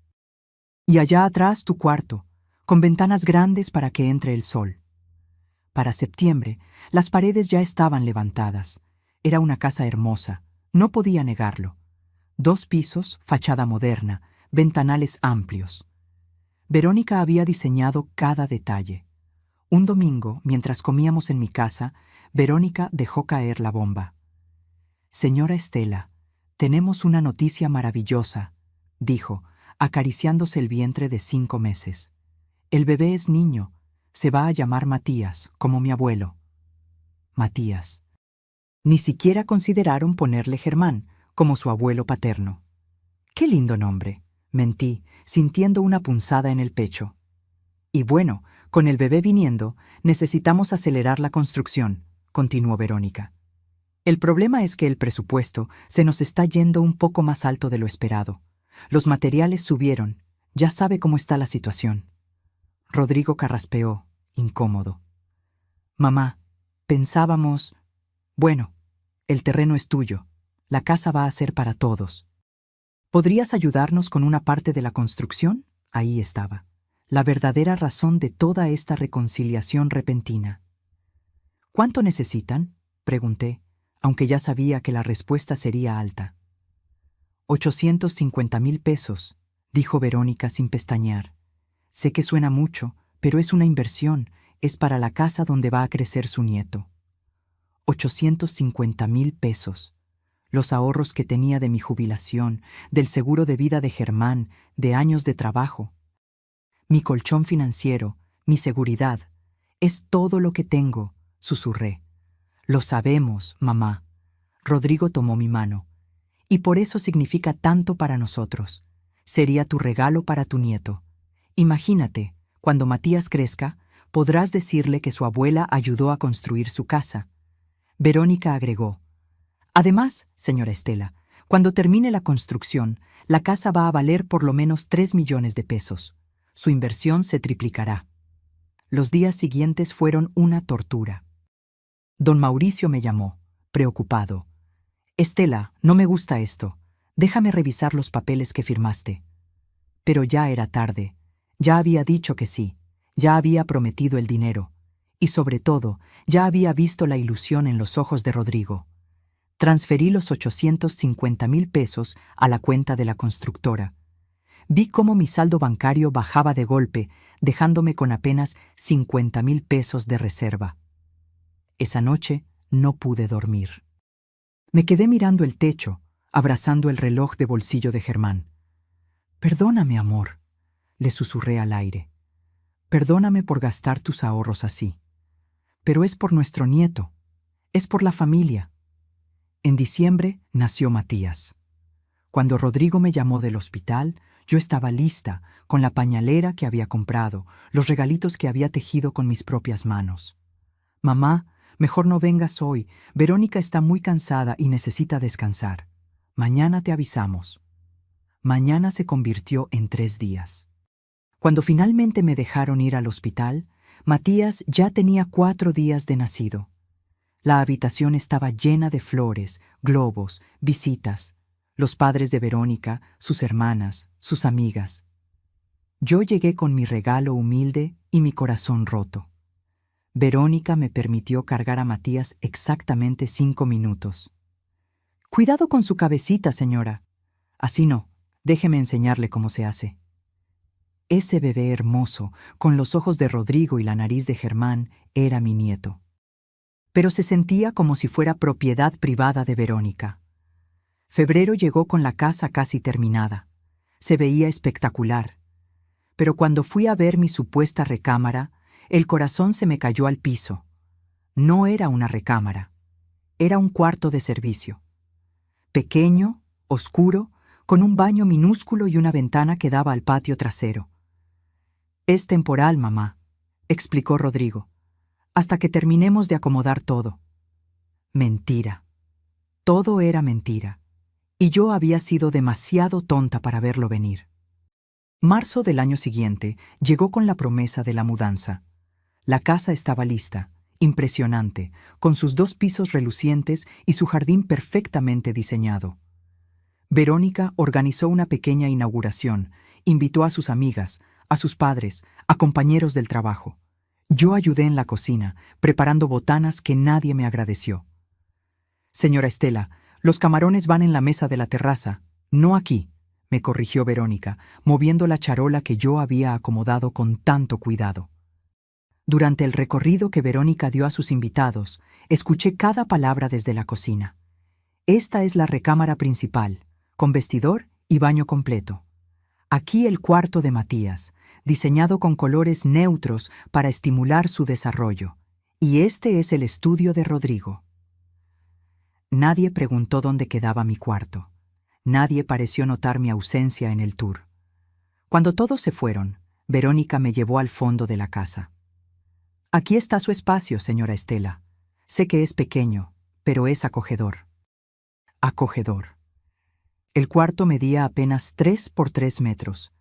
Y allá atrás tu cuarto, con ventanas grandes para que entre el sol. Para septiembre, las paredes ya estaban levantadas. Era una casa hermosa, no podía negarlo. 2 pisos, fachada moderna, ventanales amplios. Verónica había diseñado cada detalle. Un domingo, mientras comíamos en mi casa, Verónica dejó caer la bomba. Señora Estela, tenemos una noticia maravillosa, dijo, acariciándose el vientre de 5 meses. El bebé es niño. Se va a llamar Matías, como mi abuelo. Matías. Ni siquiera consideraron ponerle Germán, como su abuelo paterno. ¡Qué lindo nombre!, mentí, sintiendo una punzada en el pecho. Y bueno, con el bebé viniendo, necesitamos acelerar la construcción, continuó Verónica. El problema es que el presupuesto se nos está yendo un poco más alto de lo esperado. Los materiales subieron. Ya sabe cómo está la situación. Rodrigo carraspeó, incómodo. Mamá, pensábamos... Bueno, el terreno es tuyo. La casa va a ser para todos. ¿Podrías ayudarnos con una parte de la construcción? Ahí estaba. La verdadera razón de toda esta reconciliación repentina. ¿Cuánto necesitan?, pregunté, aunque ya sabía que la respuesta sería alta. 850,000 pesos, dijo Verónica sin pestañear. Sé que suena mucho, pero es una inversión, es para la casa donde va a crecer su nieto. 850,000 pesos. Los ahorros que tenía de mi jubilación, del seguro de vida de Germán, de años de trabajo. Mi colchón financiero, mi seguridad. Es todo lo que tengo, susurré. Lo sabemos, mamá. Rodrigo tomó mi mano. Y por eso significa tanto para nosotros. Sería tu regalo para tu nieto. Imagínate, cuando Matías crezca, podrás decirle que su abuela ayudó a construir su casa. Verónica agregó: además, señora Estela, cuando termine la construcción, la casa va a valer por lo menos 3 millones de pesos. Su inversión se triplicará. Los días siguientes fueron una tortura. Don Mauricio me llamó, preocupado. Estela, no me gusta esto. Déjame revisar los papeles que firmaste. Pero ya era tarde. Ya había dicho que sí. Ya había prometido el dinero. Y sobre todo, ya había visto la ilusión en los ojos de Rodrigo. Transferí los 850,000 pesos a la cuenta de la constructora. Vi cómo mi saldo bancario bajaba de golpe, dejándome con apenas 50,000 pesos de reserva. Esa noche no pude dormir. Me quedé mirando el techo, abrazando el reloj de bolsillo de Germán. Perdóname, amor, le susurré al aire. Perdóname por gastar tus ahorros así. Pero es por nuestro nieto, es por la familia. En diciembre nació Matías. Cuando Rodrigo me llamó del hospital, yo estaba lista, con la pañalera que había comprado, los regalitos que había tejido con mis propias manos. Mamá, mejor no vengas hoy. Verónica está muy cansada y necesita descansar. Mañana te avisamos. Mañana se convirtió en 3 días. Cuando finalmente me dejaron ir al hospital, Matías ya tenía 4 días de nacido. La habitación estaba llena de flores, globos, visitas, los padres de Verónica, sus hermanas, sus amigas. Yo llegué con mi regalo humilde y mi corazón roto. Verónica me permitió cargar a Matías exactamente 5 minutos. Cuidado con su cabecita, señora. Así no, déjeme enseñarle cómo se hace. Ese bebé hermoso, con los ojos de Rodrigo y la nariz de Germán, era mi nieto. Pero se sentía como si fuera propiedad privada de Verónica. Febrero llegó con la casa casi terminada. Se veía espectacular. Pero cuando fui a ver mi supuesta recámara, el corazón se me cayó al piso. No era una recámara. Era un cuarto de servicio. Pequeño, oscuro, con un baño minúsculo y una ventana que daba al patio trasero. Es temporal, mamá, explicó Rodrigo, hasta que terminemos de acomodar todo. Mentira. Todo era mentira. Y yo había sido demasiado tonta para verlo venir. Marzo del año siguiente llegó con la promesa de la mudanza. La casa estaba lista, impresionante, con sus 2 pisos relucientes y su jardín perfectamente diseñado. Verónica organizó una pequeña inauguración, invitó a sus amigas, a sus padres, a compañeros del trabajo. Yo ayudé en la cocina, preparando botanas que nadie me agradeció. Señora Estela, los camarones van en la mesa de la terraza, no aquí, me corrigió Verónica, moviendo la charola que yo había acomodado con tanto cuidado. Durante el recorrido que Verónica dio a sus invitados, escuché cada palabra desde la cocina. Esta es la recámara principal, con vestidor y baño completo. Aquí el cuarto de Matías, diseñado con colores neutros para estimular su desarrollo. Y este es el estudio de Rodrigo. Nadie preguntó dónde quedaba mi cuarto. Nadie pareció notar mi ausencia en el tour. Cuando todos se fueron, Verónica me llevó al fondo de la casa. Aquí está su espacio, señora Estela. Sé que es pequeño, pero es acogedor. Acogedor. El cuarto medía apenas 3 por 3 metros.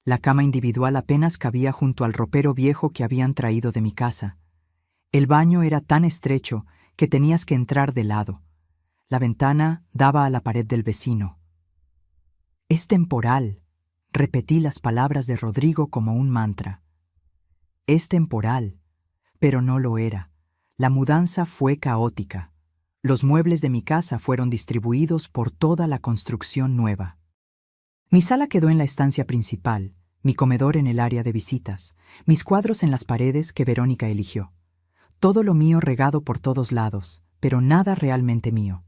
La cama individual apenas cabía junto al ropero viejo que habían traído de mi casa. El baño era tan estrecho que tenías que entrar de lado. La ventana daba a la pared del vecino. Es temporal, repetí las palabras de Rodrigo como un mantra. Es temporal, pero no lo era. La mudanza fue caótica. Los muebles de mi casa fueron distribuidos por toda la construcción nueva. Mi sala quedó en la estancia principal, mi comedor en el área de visitas, mis cuadros en las paredes que Verónica eligió. Todo lo mío regado por todos lados, pero nada realmente mío.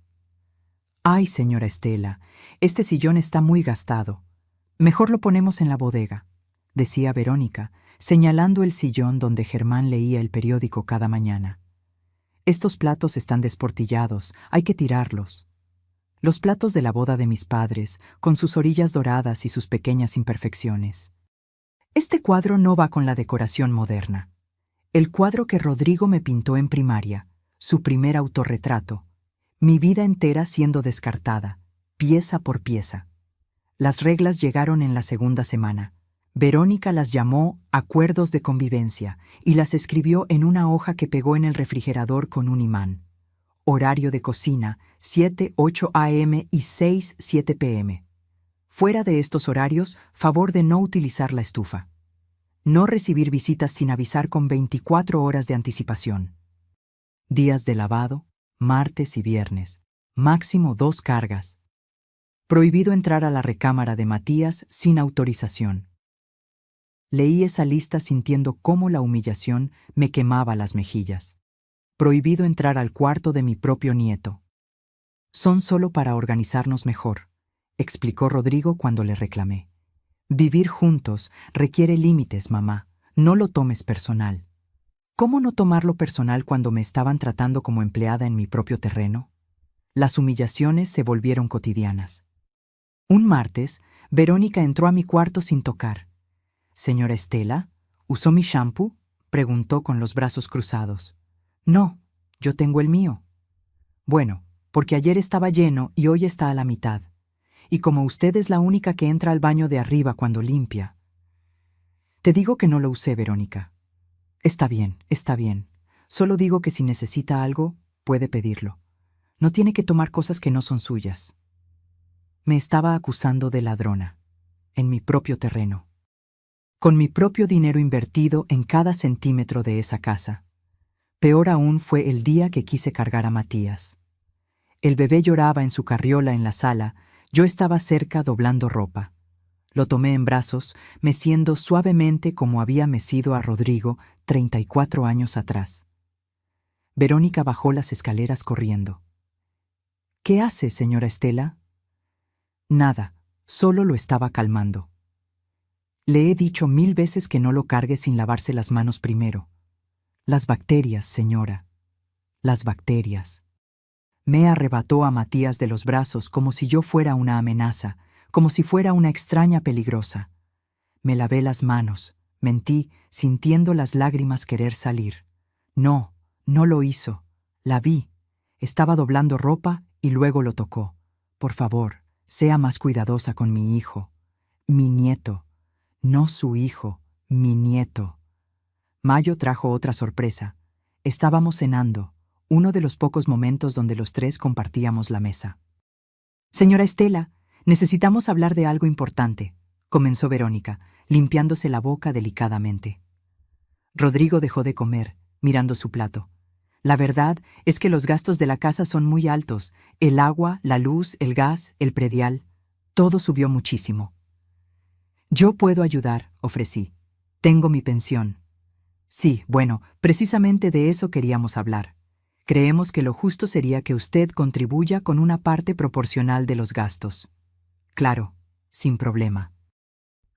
Ay, señora Estela, este sillón está muy gastado. Mejor lo ponemos en la bodega, decía Verónica, señalando el sillón donde Germán leía el periódico cada mañana. Estos platos están desportillados, hay que tirarlos. Los platos de la boda de mis padres, con sus orillas doradas y sus pequeñas imperfecciones. Este cuadro no va con la decoración moderna. El cuadro que Rodrigo me pintó en primaria, su primer autorretrato, mi vida entera siendo descartada, pieza por pieza. Las reglas llegaron en la segunda semana. Verónica las llamó acuerdos de convivencia y las escribió en una hoja que pegó en el refrigerador con un imán. Horario de cocina, 7-8 a.m. y 6-7 p.m. Fuera de estos horarios, favor de no utilizar la estufa. No recibir visitas sin avisar con 24 horas de anticipación. Días de lavado, martes y viernes. Máximo 2 cargas. Prohibido entrar a la recámara de Matías sin autorización. Leí esa lista sintiendo cómo la humillación me quemaba las mejillas. Prohibido entrar al cuarto de mi propio nieto. Son solo para organizarnos mejor, explicó Rodrigo cuando le reclamé. Vivir juntos requiere límites, mamá. No lo tomes personal. ¿Cómo no tomarlo personal cuando me estaban tratando como empleada en mi propio terreno? Las humillaciones se volvieron cotidianas. Un martes, Verónica entró a mi cuarto sin tocar. «Señora Estela, ¿usó mi shampoo?», preguntó con los brazos cruzados. «No, yo tengo el mío». «Bueno, porque ayer estaba lleno y hoy está a la mitad. Y como usted es la única que entra al baño de arriba cuando limpia». «Te digo que no lo usé, Verónica». Está bien. Solo digo que si necesita algo, puede pedirlo. No tiene que tomar cosas que no son suyas». Me estaba acusando de ladrona, en mi propio terreno, con mi propio dinero invertido en cada centímetro de esa casa. Peor aún fue el día que quise cargar a Matías. El bebé lloraba en su carriola en la sala, yo estaba cerca doblando ropa. Lo tomé en brazos, meciendo suavemente como había mecido a Rodrigo 34 años atrás. Verónica bajó las escaleras corriendo. «¿Qué hace, señora Estela?» «Nada, solo lo estaba calmando. Le he dicho 1000 veces que no lo cargue sin lavarse las manos primero. Las bacterias, señora. Las bacterias». Me arrebató a Matías de los brazos como si yo fuera una amenaza, como si fuera una extraña peligrosa. Me lavé las manos, mentí, sintiendo las lágrimas querer salir. No, no lo hizo. La vi. Estaba doblando ropa y luego lo tocó. «Por favor, sea más cuidadosa con mi hijo. Mi nieto. No su hijo, mi nieto». Mayo trajo otra sorpresa. Estábamos cenando, uno de los pocos momentos donde los tres compartíamos la mesa. «Señora Estela, necesitamos hablar de algo importante», comenzó Verónica, limpiándose la boca delicadamente. Rodrigo dejó de comer, mirando su plato. «La verdad es que los gastos de la casa son muy altos. El agua, la luz, el gas, el predial. Todo subió muchísimo». «Yo puedo ayudar», ofrecí. «Tengo mi pensión». «Sí, bueno, precisamente de eso queríamos hablar. Creemos que lo justo sería que usted contribuya con una parte proporcional de los gastos». «Claro, sin problema».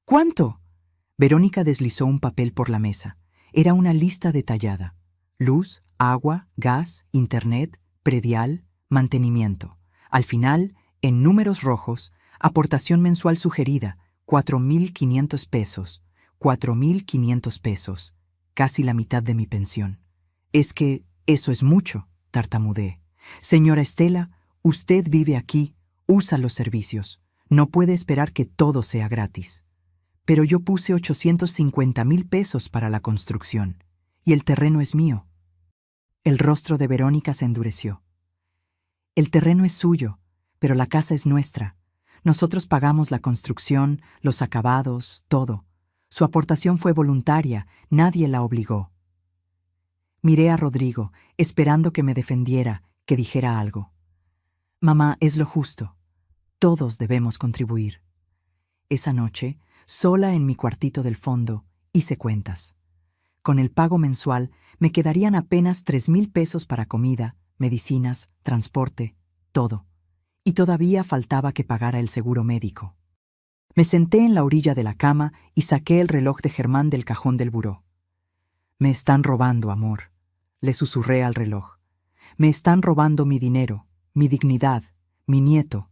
«¿Cuánto?». Verónica deslizó un papel por la mesa. Era una lista detallada. Luz, agua, gas, internet, predial, mantenimiento. Al final, en números rojos, aportación mensual sugerida, 4.500 pesos. 4.500 pesos. Casi la mitad de mi pensión. «Es que eso es mucho», tartamudeé. «Señora Estela, usted vive aquí, usa los servicios. No puede esperar que todo sea gratis». «Pero yo puse 850.000 pesos para la construcción. Y el terreno es mío». El rostro de Verónica se endureció. «El terreno es suyo, pero la casa es nuestra. Nosotros pagamos la construcción, los acabados, todo. Su aportación fue voluntaria, nadie la obligó». Miré a Rodrigo, esperando que me defendiera, que dijera algo. «Mamá, es lo justo. Todos debemos contribuir». Esa noche, sola en mi cuartito del fondo, hice cuentas. Con el pago mensual me quedarían apenas 3.000 pesos para comida, medicinas, transporte, todo. Y todavía faltaba que pagara el seguro médico. Me senté en la orilla de la cama y saqué el reloj de Germán del cajón del buró. Me están robando, amor, le susurré al reloj. Me están robando mi dinero, mi dignidad, mi nieto,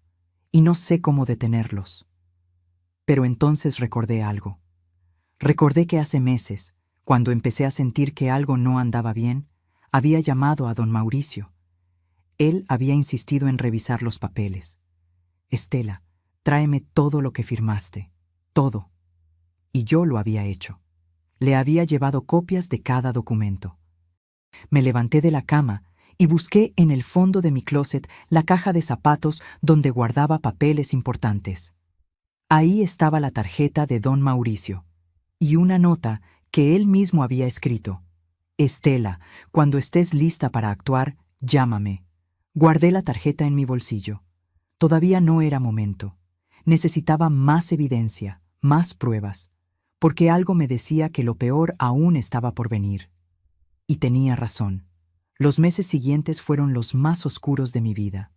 y no sé cómo detenerlos. Pero entonces recordé algo. Recordé que hace meses, cuando empecé a sentir que algo no andaba bien, había llamado a don Mauricio. Él había insistido en revisar los papeles. Estela, tráeme todo lo que firmaste, todo. Y yo lo había hecho. Le había llevado copias de cada documento. Me levanté de la cama y busqué en el fondo de mi closet la caja de zapatos donde guardaba papeles importantes. Ahí estaba la tarjeta de don Mauricio y una nota que él mismo había escrito. Estela, cuando estés lista para actuar, llámame. Guardé la tarjeta en mi bolsillo. Todavía no era momento. Necesitaba más evidencia, más pruebas, porque algo me decía que lo peor aún estaba por venir. Y tenía razón. Los meses siguientes fueron los más oscuros de mi vida.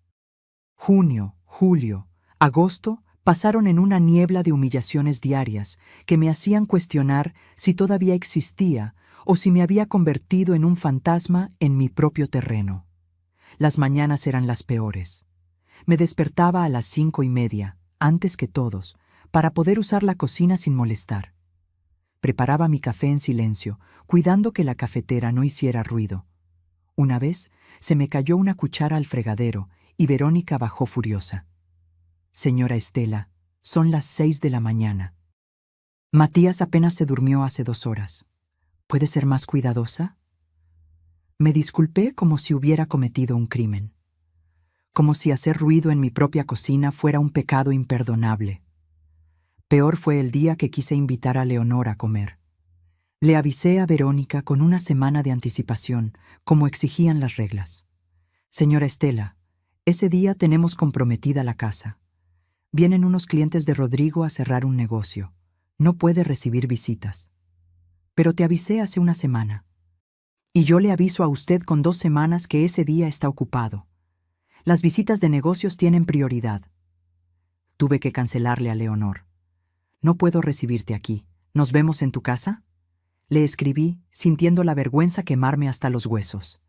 Junio, julio, agosto pasaron en una niebla de humillaciones diarias que me hacían cuestionar si todavía existía o si me había convertido en un fantasma en mi propio terreno. Las mañanas eran las peores. Me despertaba a las 5:30, antes que todos, para poder usar la cocina sin molestar. Preparaba mi café en silencio, cuidando que la cafetera no hiciera ruido. Una vez se me cayó una cuchara al fregadero y Verónica bajó furiosa. Señora Estela, son las 6 de la mañana. Matías apenas se durmió hace 2 horas. ¿Puede ser más cuidadosa? Me disculpé como si hubiera cometido un crimen. Como si hacer ruido en mi propia cocina fuera un pecado imperdonable. Peor fue el día que quise invitar a Leonor a comer. Le avisé a Verónica con una semana de anticipación, como exigían las reglas. Señora Estela, ese día tenemos comprometida la casa. Vienen unos clientes de Rodrigo a cerrar un negocio. No puede recibir visitas. Pero te avisé hace una semana. Y yo le aviso a usted con 2 semanas que ese día está ocupado. Las visitas de negocios tienen prioridad. Tuve que cancelarle a Leonor. No puedo recibirte aquí. ¿Nos vemos en tu casa? Le escribí, sintiendo la vergüenza quemarme hasta los huesos.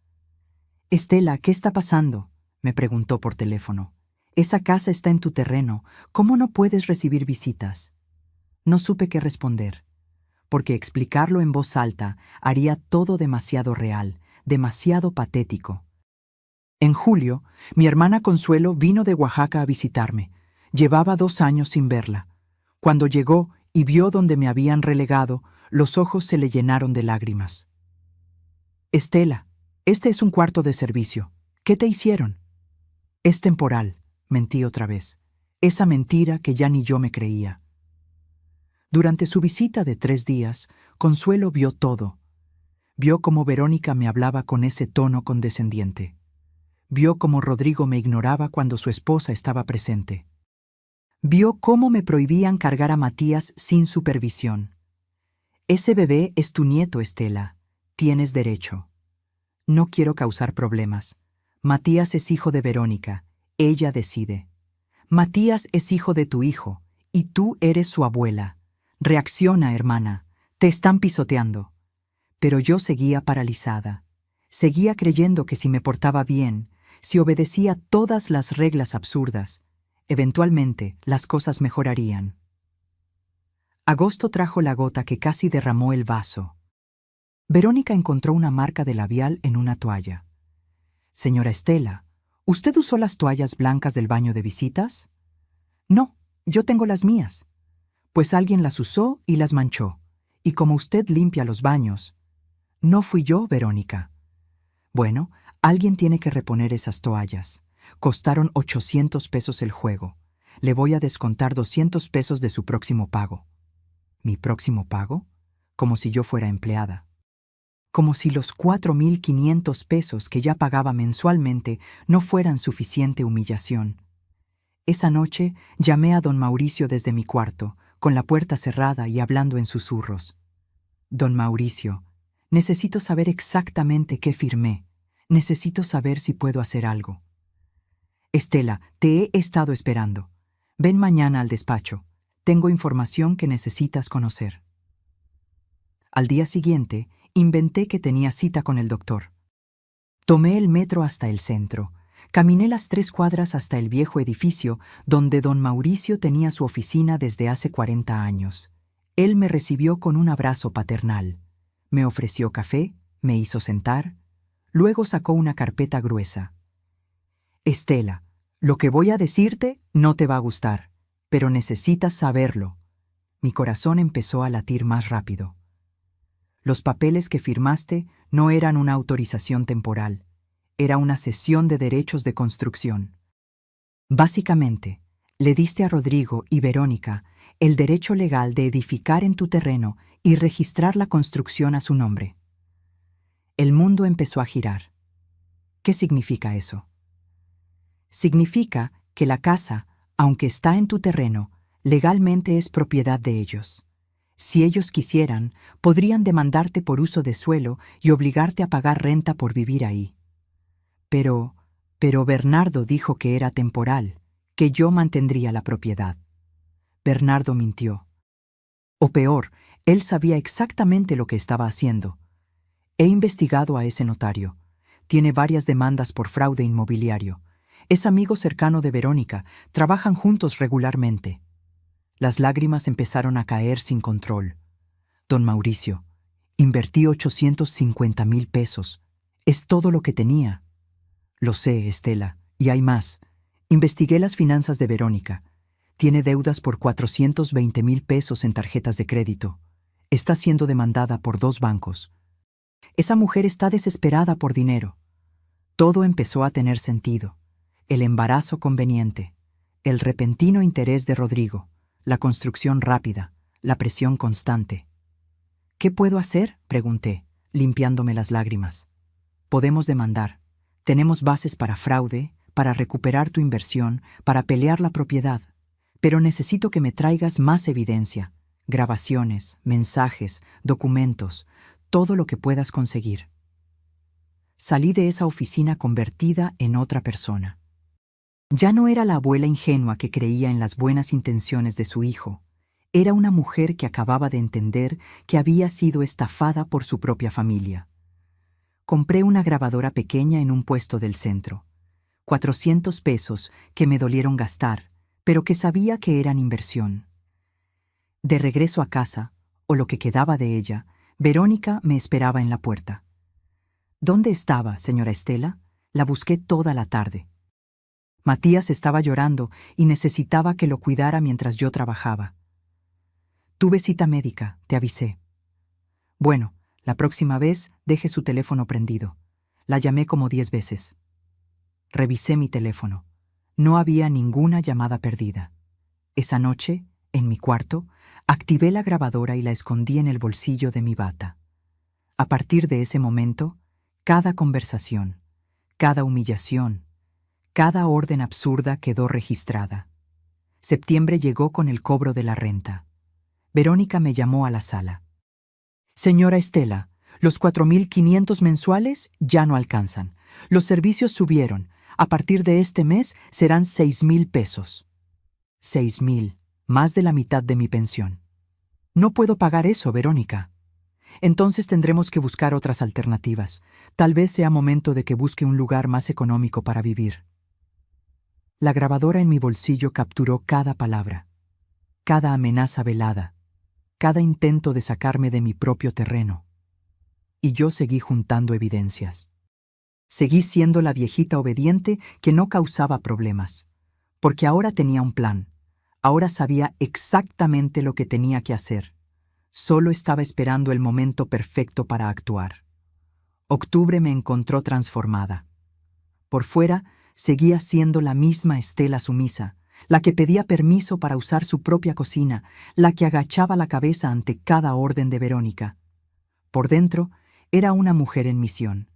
Estela, ¿qué está pasando?, me preguntó por teléfono. Esa casa está en tu terreno. ¿Cómo no puedes recibir visitas? No supe qué responder, porque explicarlo en voz alta haría todo demasiado real, demasiado patético. En julio, mi hermana Consuelo vino de Oaxaca a visitarme. Llevaba 2 años sin verla. Cuando llegó y vio donde me habían relegado, los ojos se le llenaron de lágrimas. Estela, este es un cuarto de servicio. ¿Qué te hicieron? Es temporal, mentí otra vez. Esa mentira que ya ni yo me creía. Durante su visita de 3 días, Consuelo vio todo. Vio cómo Verónica me hablaba con ese tono condescendiente. Vio cómo Rodrigo me ignoraba cuando su esposa estaba presente. Vio cómo me prohibían cargar a Matías sin supervisión. Ese bebé es tu nieto, Estela. Tienes derecho. No quiero causar problemas. Matías es hijo de Verónica. Ella decide. Matías es hijo de tu hijo, y tú eres su abuela. Reacciona, hermana. Te están pisoteando. Pero yo seguía paralizada. Seguía creyendo que si me portaba bien, si obedecía todas las reglas absurdas, eventualmente las cosas mejorarían. Agosto trajo la gota que casi derramó el vaso. Verónica encontró una marca de labial en una toalla. Señora Estela, ¿usted usó las toallas blancas del baño de visitas? No, yo tengo las mías. Pues alguien las usó y las manchó. Y como usted limpia los baños. No fui yo, Verónica. Bueno, alguien tiene que reponer esas toallas. Costaron 800 pesos el juego. Le voy a descontar 200 pesos de su próximo pago. ¿Mi próximo pago? Como si yo fuera empleada. Como si los 4,500 pesos que ya pagaba mensualmente no fueran suficiente humillación. Esa noche llamé a don Mauricio desde mi cuarto, con la puerta cerrada y hablando en susurros. Don Mauricio, necesito saber exactamente qué firmé. Necesito saber si puedo hacer algo. Estela, te he estado esperando. Ven mañana al despacho. Tengo información que necesitas conocer. Al día siguiente, inventé que tenía cita con el doctor. Tomé el metro hasta el centro. Caminé las 3 cuadras hasta el viejo edificio donde don Mauricio tenía su oficina desde hace 40 años. Él me recibió con un abrazo paternal. Me ofreció café, me hizo sentar. Luego sacó una carpeta gruesa. Estela, lo que voy a decirte no te va a gustar, pero necesitas saberlo. Mi corazón empezó a latir más rápido. Los papeles que firmaste no eran una autorización temporal. Era una cesión de derechos de construcción. Básicamente, le diste a Rodrigo y Verónica el derecho legal de edificar en tu terreno y registrar la construcción a su nombre. El mundo empezó a girar. ¿Qué significa eso? Significa que la casa, aunque está en tu terreno, legalmente es propiedad de ellos. Si ellos quisieran, podrían demandarte por uso de suelo y obligarte a pagar renta por vivir ahí. Pero Bernardo dijo que era temporal, que yo mantendría la propiedad. Bernardo mintió. O peor, él sabía exactamente lo que estaba haciendo. He investigado a ese notario. Tiene varias demandas por fraude inmobiliario. Es amigo cercano de Verónica, trabajan juntos regularmente. Las lágrimas empezaron a caer sin control. Don Mauricio, invertí 850,000 pesos. Es todo lo que tenía. Lo sé, Estela, y hay más. Investigué las finanzas de Verónica. Tiene deudas por 420,000 pesos en tarjetas de crédito. Está siendo demandada por 2 bancos. Esa mujer está desesperada por dinero. Todo empezó a tener sentido. El embarazo conveniente, el repentino interés de Rodrigo, la construcción rápida, la presión constante. ¿Qué puedo hacer?, pregunté, limpiándome las lágrimas. Podemos demandar. Tenemos bases para fraude, para recuperar tu inversión, para pelear la propiedad. Pero necesito que me traigas más evidencia, grabaciones, mensajes, documentos, todo lo que puedas conseguir. Salí de esa oficina convertida en otra persona. Ya no era la abuela ingenua que creía en las buenas intenciones de su hijo. Era una mujer que acababa de entender que había sido estafada por su propia familia. Compré una grabadora pequeña en un puesto del centro. 400 pesos que me dolieron gastar, pero que sabía que eran inversión. De regreso a casa, o lo que quedaba de ella, Verónica me esperaba en la puerta. ¿Dónde estaba, señora Estela? La busqué toda la tarde. Matías estaba llorando y necesitaba que lo cuidara mientras yo trabajaba. Tuve cita médica, te avisé. Bueno, la próxima vez deje su teléfono prendido. La llamé como 10 veces. Revisé mi teléfono. No había ninguna llamada perdida. Esa noche, en mi cuarto, activé la grabadora y la escondí en el bolsillo de mi bata. A partir de ese momento, cada conversación, cada humillación, cada orden absurda quedó registrada. Septiembre llegó con el cobro de la renta. Verónica me llamó a la sala. Señora Estela, los 4,500 mensuales ya no alcanzan. Los servicios subieron. A partir de este mes serán 6,000 pesos. 6,000, más de la mitad de mi pensión. No puedo pagar eso, Verónica. Entonces tendremos que buscar otras alternativas. Tal vez sea momento de que busque un lugar más económico para vivir. La grabadora en mi bolsillo capturó cada palabra, cada amenaza velada, cada intento de sacarme de mi propio terreno. Y yo seguí juntando evidencias. Seguí siendo la viejita obediente que no causaba problemas, porque ahora tenía un plan. Ahora sabía exactamente lo que tenía que hacer. Solo estaba esperando el momento perfecto para actuar. Octubre me encontró transformada. Por fuera, seguía siendo la misma Estela sumisa, la que pedía permiso para usar su propia cocina, la que agachaba la cabeza ante cada orden de Verónica. Por dentro, era una mujer en misión,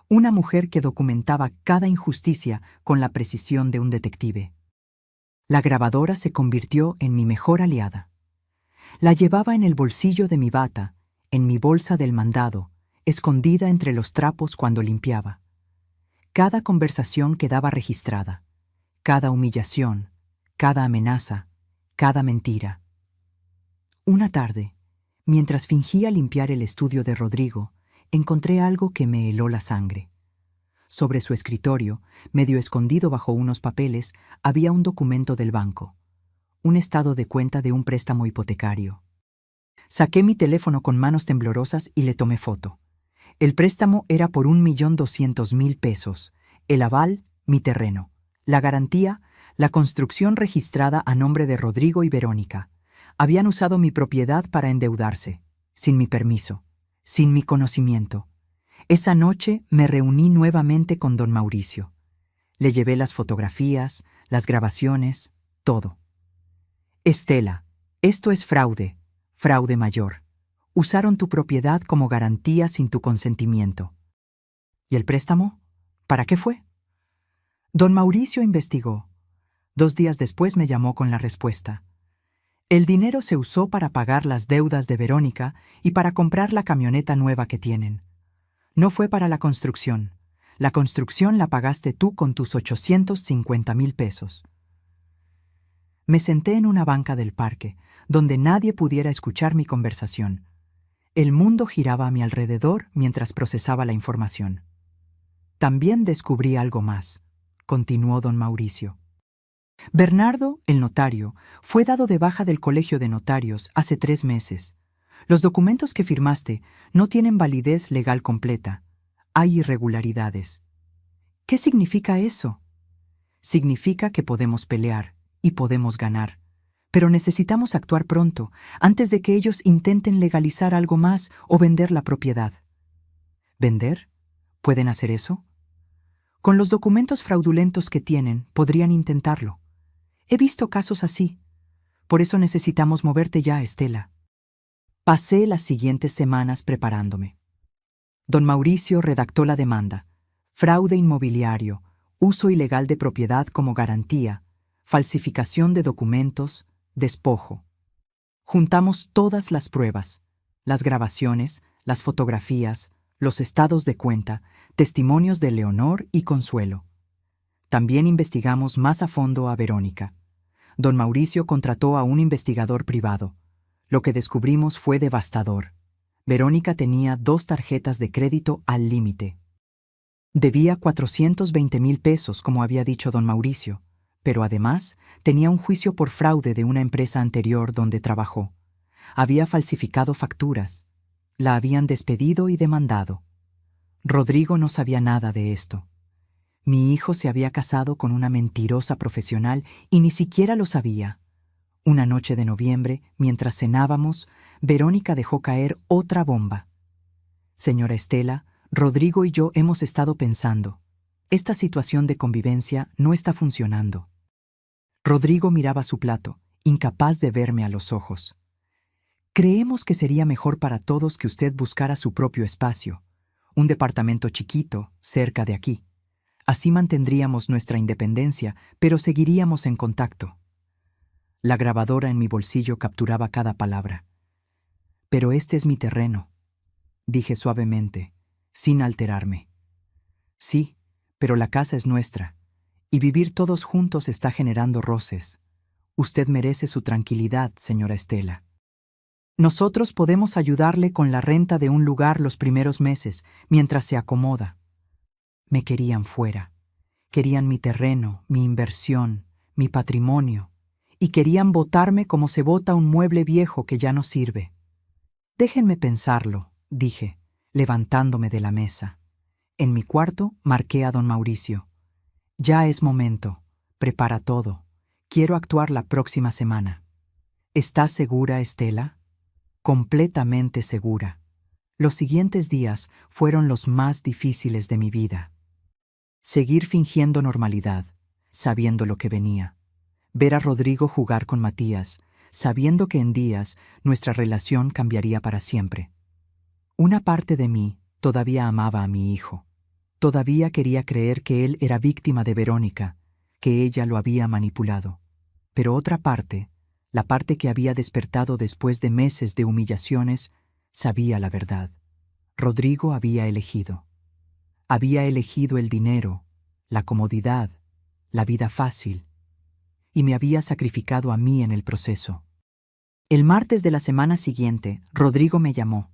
una mujer que documentaba cada injusticia con la precisión de un detective. La grabadora se convirtió en mi mejor aliada. La llevaba en el bolsillo de mi bata, en mi bolsa del mandado, escondida entre los trapos cuando limpiaba. Cada conversación quedaba registrada, cada humillación, cada amenaza, cada mentira. Una tarde, mientras fingía limpiar el estudio de Rodrigo, encontré algo que me heló la sangre. Sobre su escritorio, medio escondido bajo unos papeles, había un documento del banco, un estado de cuenta de un préstamo hipotecario. Saqué mi teléfono con manos temblorosas y le tomé foto. El préstamo era por 1.200.000 pesos, el aval, mi terreno, la garantía, la construcción registrada a nombre de Rodrigo y Verónica. Habían usado mi propiedad para endeudarse, sin mi permiso, sin mi conocimiento. Esa noche me reuní nuevamente con don Mauricio. Le llevé las fotografías, las grabaciones, todo. Estela, esto es fraude, fraude mayor. Usaron tu propiedad como garantía sin tu consentimiento. ¿Y el préstamo? ¿Para qué fue? Don Mauricio investigó. 2 días después me llamó con la respuesta. El dinero se usó para pagar las deudas de Verónica y para comprar la camioneta nueva que tienen. No fue para la construcción. La construcción la pagaste tú con tus 850.000 pesos. Me senté en una banca del parque, donde nadie pudiera escuchar mi conversación. El mundo giraba a mi alrededor mientras procesaba la información. También descubrí algo más, continuó don Mauricio. Bernardo, el notario, fue dado de baja del colegio de notarios hace 3 meses. Los documentos que firmaste no tienen validez legal completa. Hay irregularidades. ¿Qué significa eso? Significa que podemos pelear y podemos ganar. Pero necesitamos actuar pronto, antes de que ellos intenten legalizar algo más o vender la propiedad. ¿Vender? ¿Pueden hacer eso? Con los documentos fraudulentos que tienen, podrían intentarlo. He visto casos así. Por eso necesitamos moverte ya, Estela. Pasé las siguientes semanas preparándome. Don Mauricio redactó la demanda: fraude inmobiliario, uso ilegal de propiedad como garantía, falsificación de documentos, despojo. Juntamos todas las pruebas, las grabaciones, las fotografías, los estados de cuenta, testimonios de Leonor y Consuelo. También investigamos más a fondo a Verónica. Don Mauricio contrató a un investigador privado. Lo que descubrimos fue devastador. Verónica tenía 2 tarjetas de crédito al límite. Debía 420.000 pesos, como había dicho don Mauricio, pero además tenía un juicio por fraude de una empresa anterior donde trabajó. Había falsificado facturas. La habían despedido y demandado. Rodrigo no sabía nada de esto. Mi hijo se había casado con una mentirosa profesional y ni siquiera lo sabía. Una noche de noviembre, mientras cenábamos, Verónica dejó caer otra bomba. Señora Estela, Rodrigo y yo hemos estado pensando. Esta situación de convivencia no está funcionando. Rodrigo miraba su plato, incapaz de verme a los ojos. Creemos que sería mejor para todos que usted buscara su propio espacio, un departamento chiquito, cerca de aquí. Así mantendríamos nuestra independencia, pero seguiríamos en contacto. La grabadora en mi bolsillo capturaba cada palabra. Pero este es mi terreno, dije suavemente, sin alterarme. Sí, pero la casa es nuestra, y vivir todos juntos está generando roces. Usted merece su tranquilidad, señora Estela. Nosotros podemos ayudarle con la renta de un lugar los primeros meses, mientras se acomoda. Me querían fuera. Querían mi terreno, mi inversión, mi patrimonio, y querían botarme como se bota un mueble viejo que ya no sirve. Déjenme pensarlo, dije, levantándome de la mesa. En mi cuarto marqué a don Mauricio. Ya es momento. Prepara todo. Quiero actuar la próxima semana. ¿Estás segura, Estela? Completamente segura. Los siguientes días fueron los más difíciles de mi vida. Seguir fingiendo normalidad, sabiendo lo que venía. Ver a Rodrigo jugar con Matías, sabiendo que en días nuestra relación cambiaría para siempre. Una parte de mí todavía amaba a mi hijo. Todavía quería creer que él era víctima de Verónica, que ella lo había manipulado. Pero otra parte, la parte que había despertado después de meses de humillaciones, sabía la verdad. Rodrigo había elegido. Había elegido el dinero, la comodidad, la vida fácil, y me había sacrificado a mí en el proceso. El martes de la semana siguiente, Rodrigo me llamó.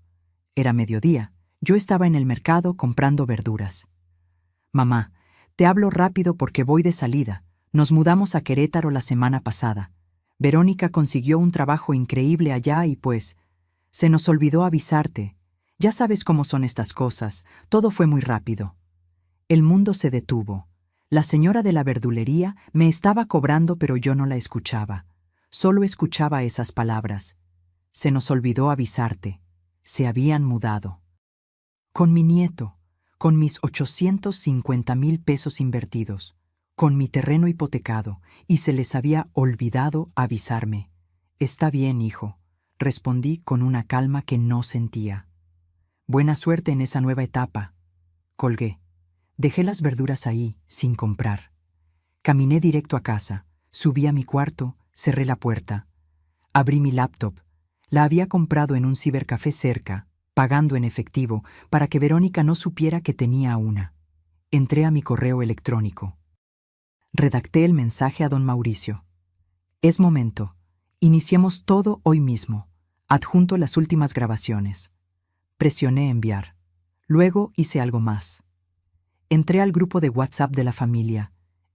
Era mediodía. Yo estaba en el mercado comprando verduras. Mamá, te hablo rápido porque voy de salida. Nos mudamos a Querétaro la semana pasada. Verónica consiguió un trabajo increíble allá y pues, se nos olvidó avisarte. Ya sabes cómo son estas cosas. Todo fue muy rápido. El mundo se detuvo. La señora de la verdulería me estaba cobrando, pero yo no la escuchaba. Solo escuchaba esas palabras. Se nos olvidó avisarte. Se habían mudado. Con mi nieto, con mis 850,000 pesos invertidos, con mi terreno hipotecado, y se les había olvidado avisarme. Está bien, hijo, respondí con una calma que no sentía. Buena suerte en esa nueva etapa. Colgué. Dejé las verduras ahí, sin comprar. Caminé directo a casa, subí a mi cuarto, cerré la puerta. Abrí mi laptop. La había comprado en un cibercafé cerca, pagando en efectivo, para que Verónica no supiera que tenía una. Entré a mi correo electrónico. Redacté el mensaje a don Mauricio. Es momento. Iniciemos todo hoy mismo. Adjunto las últimas grabaciones. Presioné enviar. Luego hice algo más. Entré al grupo de WhatsApp de la familia,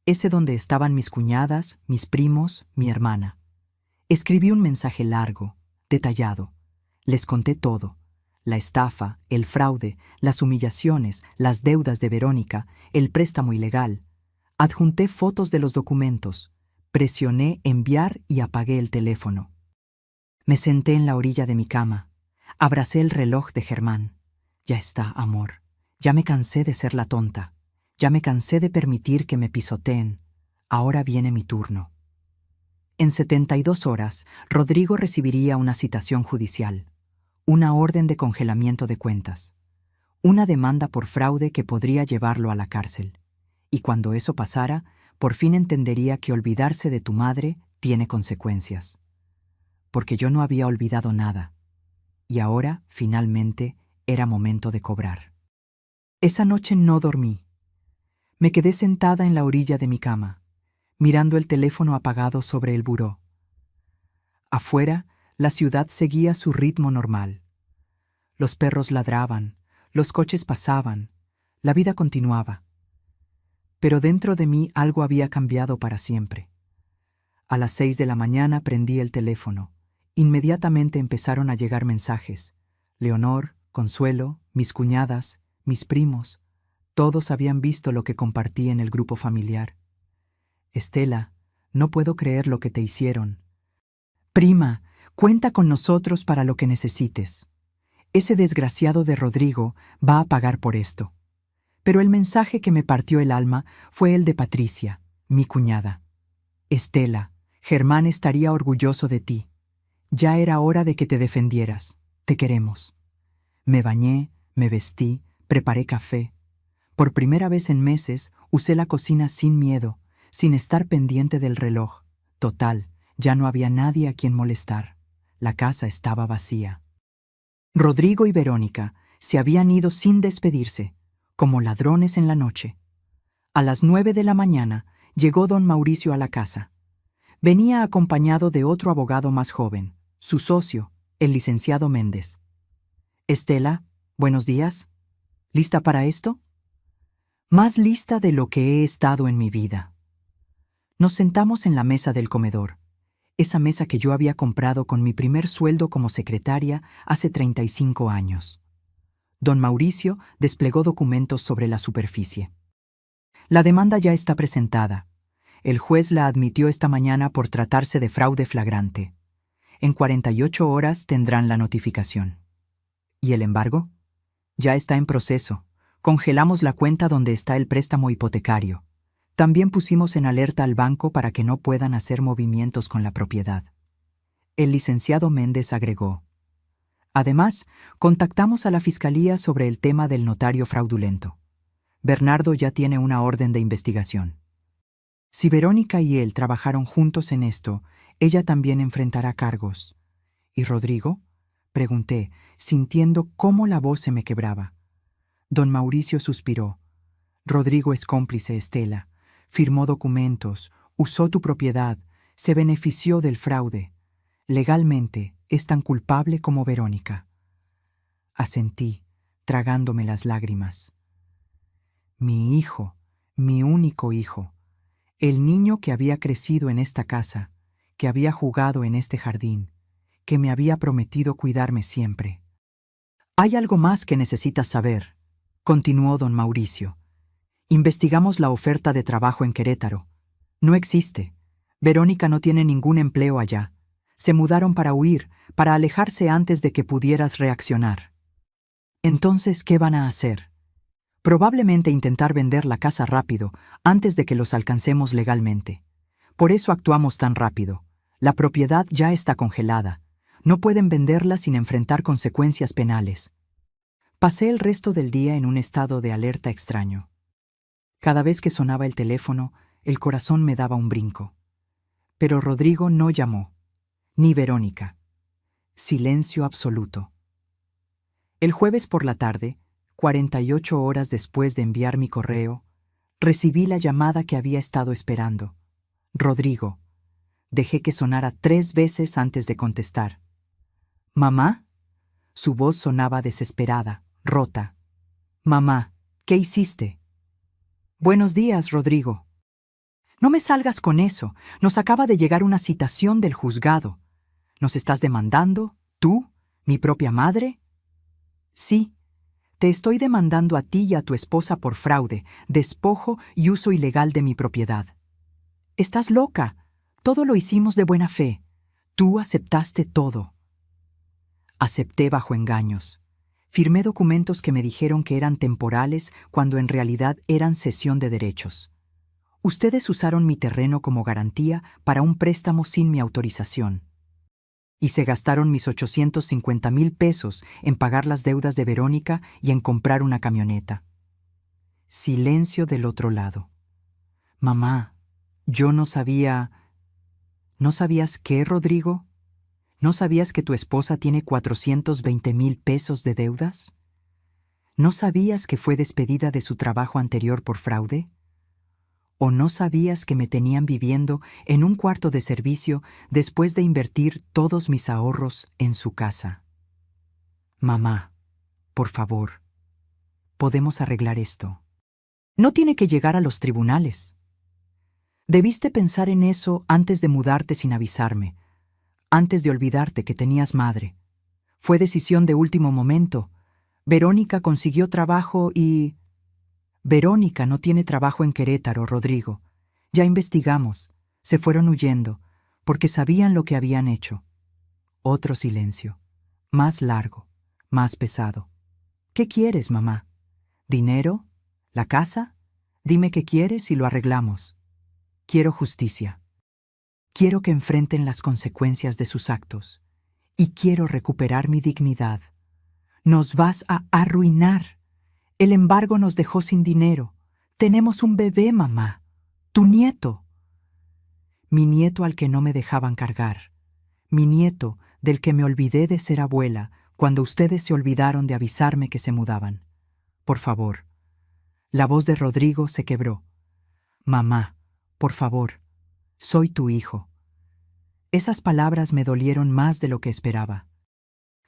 ese donde estaban mis cuñadas, mis primos, mi hermana. Escribí un mensaje largo, detallado. Les conté todo. La estafa, el fraude, las humillaciones, las deudas de Verónica, el préstamo ilegal. Adjunté fotos de los documentos. Presioné enviar y apagué el teléfono. Me senté en la orilla de mi cama. Abracé el reloj de Germán. Ya está, amor. Ya me cansé de ser la tonta. Ya me cansé de permitir que me pisoteen. Ahora viene mi turno. En 72 horas, Rodrigo recibiría una citación judicial, una orden de congelamiento de cuentas, una demanda por fraude que podría llevarlo a la cárcel. Y cuando eso pasara, por fin entendería que olvidarse de tu madre tiene consecuencias. Porque yo no había olvidado nada. Y ahora, finalmente, era momento de cobrar. Esa noche no dormí. Me quedé sentada en la orilla de mi cama, mirando el teléfono apagado sobre el buró. Afuera, la ciudad seguía su ritmo normal. Los perros ladraban, los coches pasaban, la vida continuaba. Pero dentro de mí algo había cambiado para siempre. A las 6 de la mañana prendí el teléfono. Inmediatamente empezaron a llegar mensajes. Leonor, Consuelo, mis cuñadas, mis primos, todos habían visto lo que compartí en el grupo familiar. Estela, no puedo creer lo que te hicieron. Prima, cuenta con nosotros para lo que necesites. Ese desgraciado de Rodrigo va a pagar por esto. Pero el mensaje que me partió el alma fue el de Patricia, mi cuñada. Estela, Germán estaría orgulloso de ti. Ya era hora de que te defendieras. Te queremos. Me bañé, me vestí, preparé café. Por primera vez en meses usé la cocina sin miedo, sin estar pendiente del reloj. Total, ya no había nadie a quien molestar. La casa estaba vacía. Rodrigo y Verónica se habían ido sin despedirse, como ladrones en la noche. A las 9 de la mañana llegó don Mauricio a la casa. Venía acompañado de otro abogado más joven, su socio, el licenciado Méndez. Estela, buenos días. ¿Lista para esto? Más lista de lo que he estado en mi vida. Nos sentamos en la mesa del comedor, esa mesa que yo había comprado con mi primer sueldo como secretaria hace 35 años. Don Mauricio desplegó documentos sobre la superficie. La demanda ya está presentada. El juez la admitió esta mañana por tratarse de fraude flagrante. En 48 horas tendrán la notificación. ¿Y el embargo? Ya está en proceso. Congelamos la cuenta donde está el préstamo hipotecario. También pusimos en alerta al banco para que no puedan hacer movimientos con la propiedad. El licenciado Méndez agregó. Además, contactamos a la Fiscalía sobre el tema del notario fraudulento. Bernardo ya tiene una orden de investigación. Si Verónica y él trabajaron juntos en esto, ella también enfrentará cargos. ¿Y Rodrigo? Pregunté, sintiendo cómo la voz se me quebraba. Don Mauricio suspiró. Rodrigo es cómplice, Estela. Firmó documentos, usó tu propiedad, se benefició del fraude. Legalmente es tan culpable como Verónica. Asentí, tragándome las lágrimas. Mi hijo, mi único hijo, el niño que había crecido en esta casa, que había jugado en este jardín, que me había prometido cuidarme siempre. Hay algo más que necesitas saber, continuó don Mauricio. Investigamos la oferta de trabajo en Querétaro. No existe. Verónica no tiene ningún empleo allá. Se mudaron para huir, para alejarse antes de que pudieras reaccionar. Entonces, ¿qué van a hacer? Probablemente intentar vender la casa rápido, antes de que los alcancemos legalmente. Por eso actuamos tan rápido. La propiedad ya está congelada. No pueden venderla sin enfrentar consecuencias penales. Pasé el resto del día en un estado de alerta extraño. Cada vez que sonaba el teléfono, el corazón me daba un brinco. Pero Rodrigo no llamó, ni Verónica. Silencio absoluto. El jueves por la tarde, 48 horas después de enviar mi correo, recibí la llamada que había estado esperando. Rodrigo. Dejé que sonara 3 veces antes de contestar. ¿Mamá? Su voz sonaba desesperada, rota. Mamá, ¿qué hiciste? Buenos días, Rodrigo. No me salgas con eso. Nos acaba de llegar una citación del juzgado. ¿Nos estás demandando? ¿Tú? ¿Mi propia madre? Sí. Te estoy demandando a ti y a tu esposa por fraude, despojo y uso ilegal de mi propiedad. Estás loca. Todo lo hicimos de buena fe. Tú aceptaste todo. Acepté bajo engaños. Firmé documentos que me dijeron que eran temporales cuando en realidad eran cesión de derechos. Ustedes usaron mi terreno como garantía para un préstamo sin mi autorización. Y se gastaron mis 850,000 pesos en pagar las deudas de Verónica y en comprar una camioneta. Silencio del otro lado. Mamá, yo no sabía... ¿No sabías qué, Rodrigo? ¿No sabías que tu esposa tiene 420,000 pesos de deudas? ¿No sabías que fue despedida de su trabajo anterior por fraude? ¿O no sabías que me tenían viviendo en un cuarto de servicio después de invertir todos mis ahorros en su casa? Mamá, por favor, podemos arreglar esto. No tiene que llegar a los tribunales. Debiste pensar en eso antes de mudarte sin avisarme, antes de olvidarte que tenías madre. Fue decisión de último momento. Verónica consiguió trabajo y... Verónica no tiene trabajo en Querétaro, Rodrigo. Ya investigamos. Se fueron huyendo, porque sabían lo que habían hecho. Otro silencio. Más largo, más pesado. ¿Qué quieres, mamá? ¿Dinero? ¿La casa? Dime qué quieres y lo arreglamos. Quiero justicia. Quiero que enfrenten las consecuencias de sus actos. Y quiero recuperar mi dignidad. Nos vas a arruinar. El embargo nos dejó sin dinero. Tenemos un bebé, mamá. Tu nieto. Mi nieto al que no me dejaban cargar. Mi nieto del que me olvidé de ser abuela cuando ustedes se olvidaron de avisarme que se mudaban. Por favor. La voz de Rodrigo se quebró. Mamá, por favor, soy tu hijo. Esas palabras me dolieron más de lo que esperaba.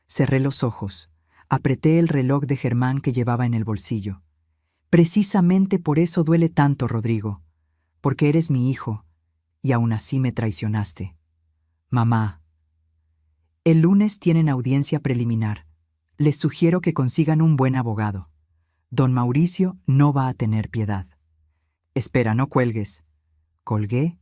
Cerré los ojos. Apreté el reloj de Germán que llevaba en el bolsillo. Precisamente por eso duele tanto, Rodrigo, porque eres mi hijo, y aún así me traicionaste. Mamá. El lunes tienen audiencia preliminar. Les sugiero que consigan un buen abogado. Don Mauricio no va a tener piedad. Espera, no cuelgues. Colgué,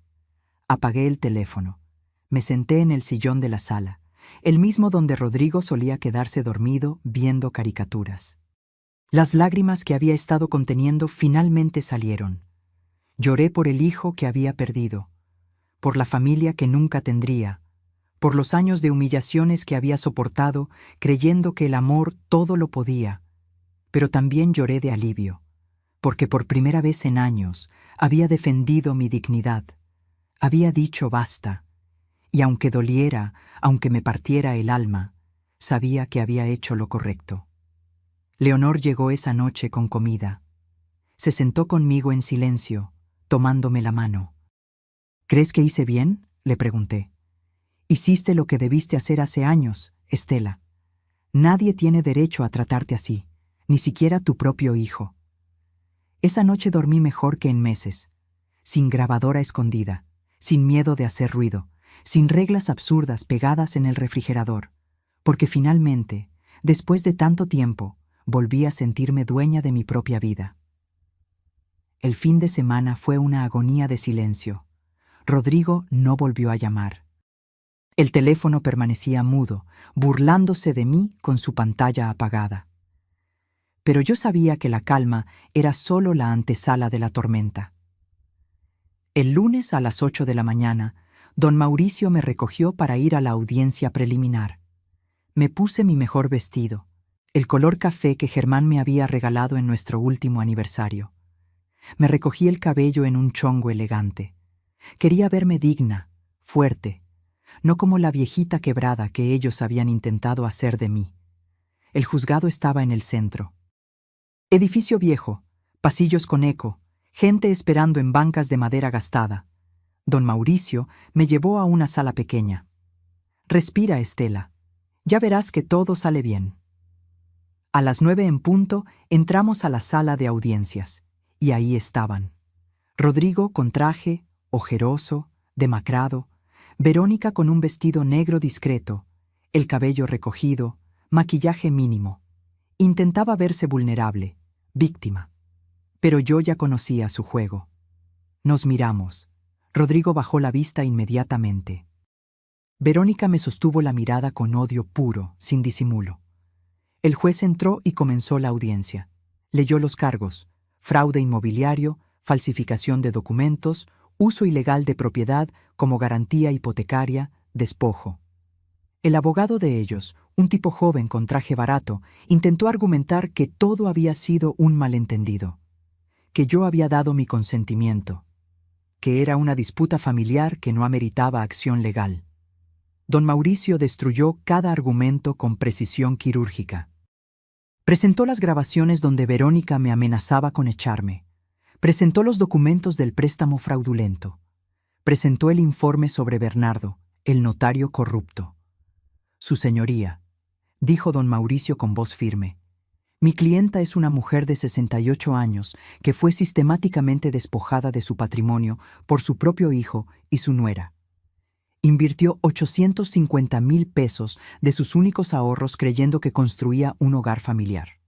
apagué el teléfono. Me senté en el sillón de la sala, el mismo donde Rodrigo solía quedarse dormido viendo caricaturas. Las lágrimas que había estado conteniendo finalmente salieron. Lloré por el hijo que había perdido, por la familia que nunca tendría, por los años de humillaciones que había soportado creyendo que el amor todo lo podía. Pero también lloré de alivio, porque por primera vez en años había defendido mi dignidad. Había dicho basta, y aunque doliera, aunque me partiera el alma, sabía que había hecho lo correcto. Leonor llegó esa noche con comida. Se sentó conmigo en silencio, tomándome la mano. ¿Crees que hice bien?, le pregunté. Hiciste lo que debiste hacer hace años, Estela. Nadie tiene derecho a tratarte así, ni siquiera tu propio hijo. Esa noche dormí mejor que en meses, sin grabadora escondida, sin miedo de hacer ruido, sin reglas absurdas pegadas en el refrigerador, porque finalmente, después de tanto tiempo, volví a sentirme dueña de mi propia vida. El fin de semana fue una agonía de silencio. Rodrigo no volvió a llamar. El teléfono permanecía mudo, burlándose de mí con su pantalla apagada. Pero yo sabía que la calma era solo la antesala de la tormenta. El lunes a las 8 de la mañana, don Mauricio me recogió para ir a la audiencia preliminar. Me puse mi mejor vestido, el color café que Germán me había regalado en nuestro último aniversario. Me recogí el cabello en un chongo elegante. Quería verme digna, fuerte, no como la viejita quebrada que ellos habían intentado hacer de mí. El juzgado estaba en el centro. Edificio viejo, pasillos con eco, gente esperando en bancas de madera gastada. Don Mauricio me llevó a una sala pequeña. Respira, Estela. Ya verás que todo sale bien. A las 9 en punto entramos a la sala de audiencias, y ahí estaban. Rodrigo con traje, ojeroso, demacrado, Verónica con un vestido negro discreto, el cabello recogido, maquillaje mínimo. Intentaba verse vulnerable, víctima. Pero yo ya conocía su juego. Nos miramos. Rodrigo bajó la vista inmediatamente. Verónica me sostuvo la mirada con odio puro, sin disimulo. El juez entró y comenzó la audiencia. Leyó los cargos: fraude inmobiliario, falsificación de documentos, uso ilegal de propiedad como garantía hipotecaria, despojo. El abogado de ellos, un tipo joven con traje barato, intentó argumentar que todo había sido un malentendido, que yo había dado mi consentimiento, que era una disputa familiar que no ameritaba acción legal. Don Mauricio destruyó cada argumento con precisión quirúrgica. Presentó las grabaciones donde Verónica me amenazaba con echarme. Presentó los documentos del préstamo fraudulento. Presentó el informe sobre Bernardo, el notario corrupto. Su señoría, dijo don Mauricio con voz firme, mi clienta es una mujer de 68 años que fue sistemáticamente despojada de su patrimonio por su propio hijo y su nuera. Invirtió 850,000 pesos de sus únicos ahorros creyendo que construía un hogar familiar.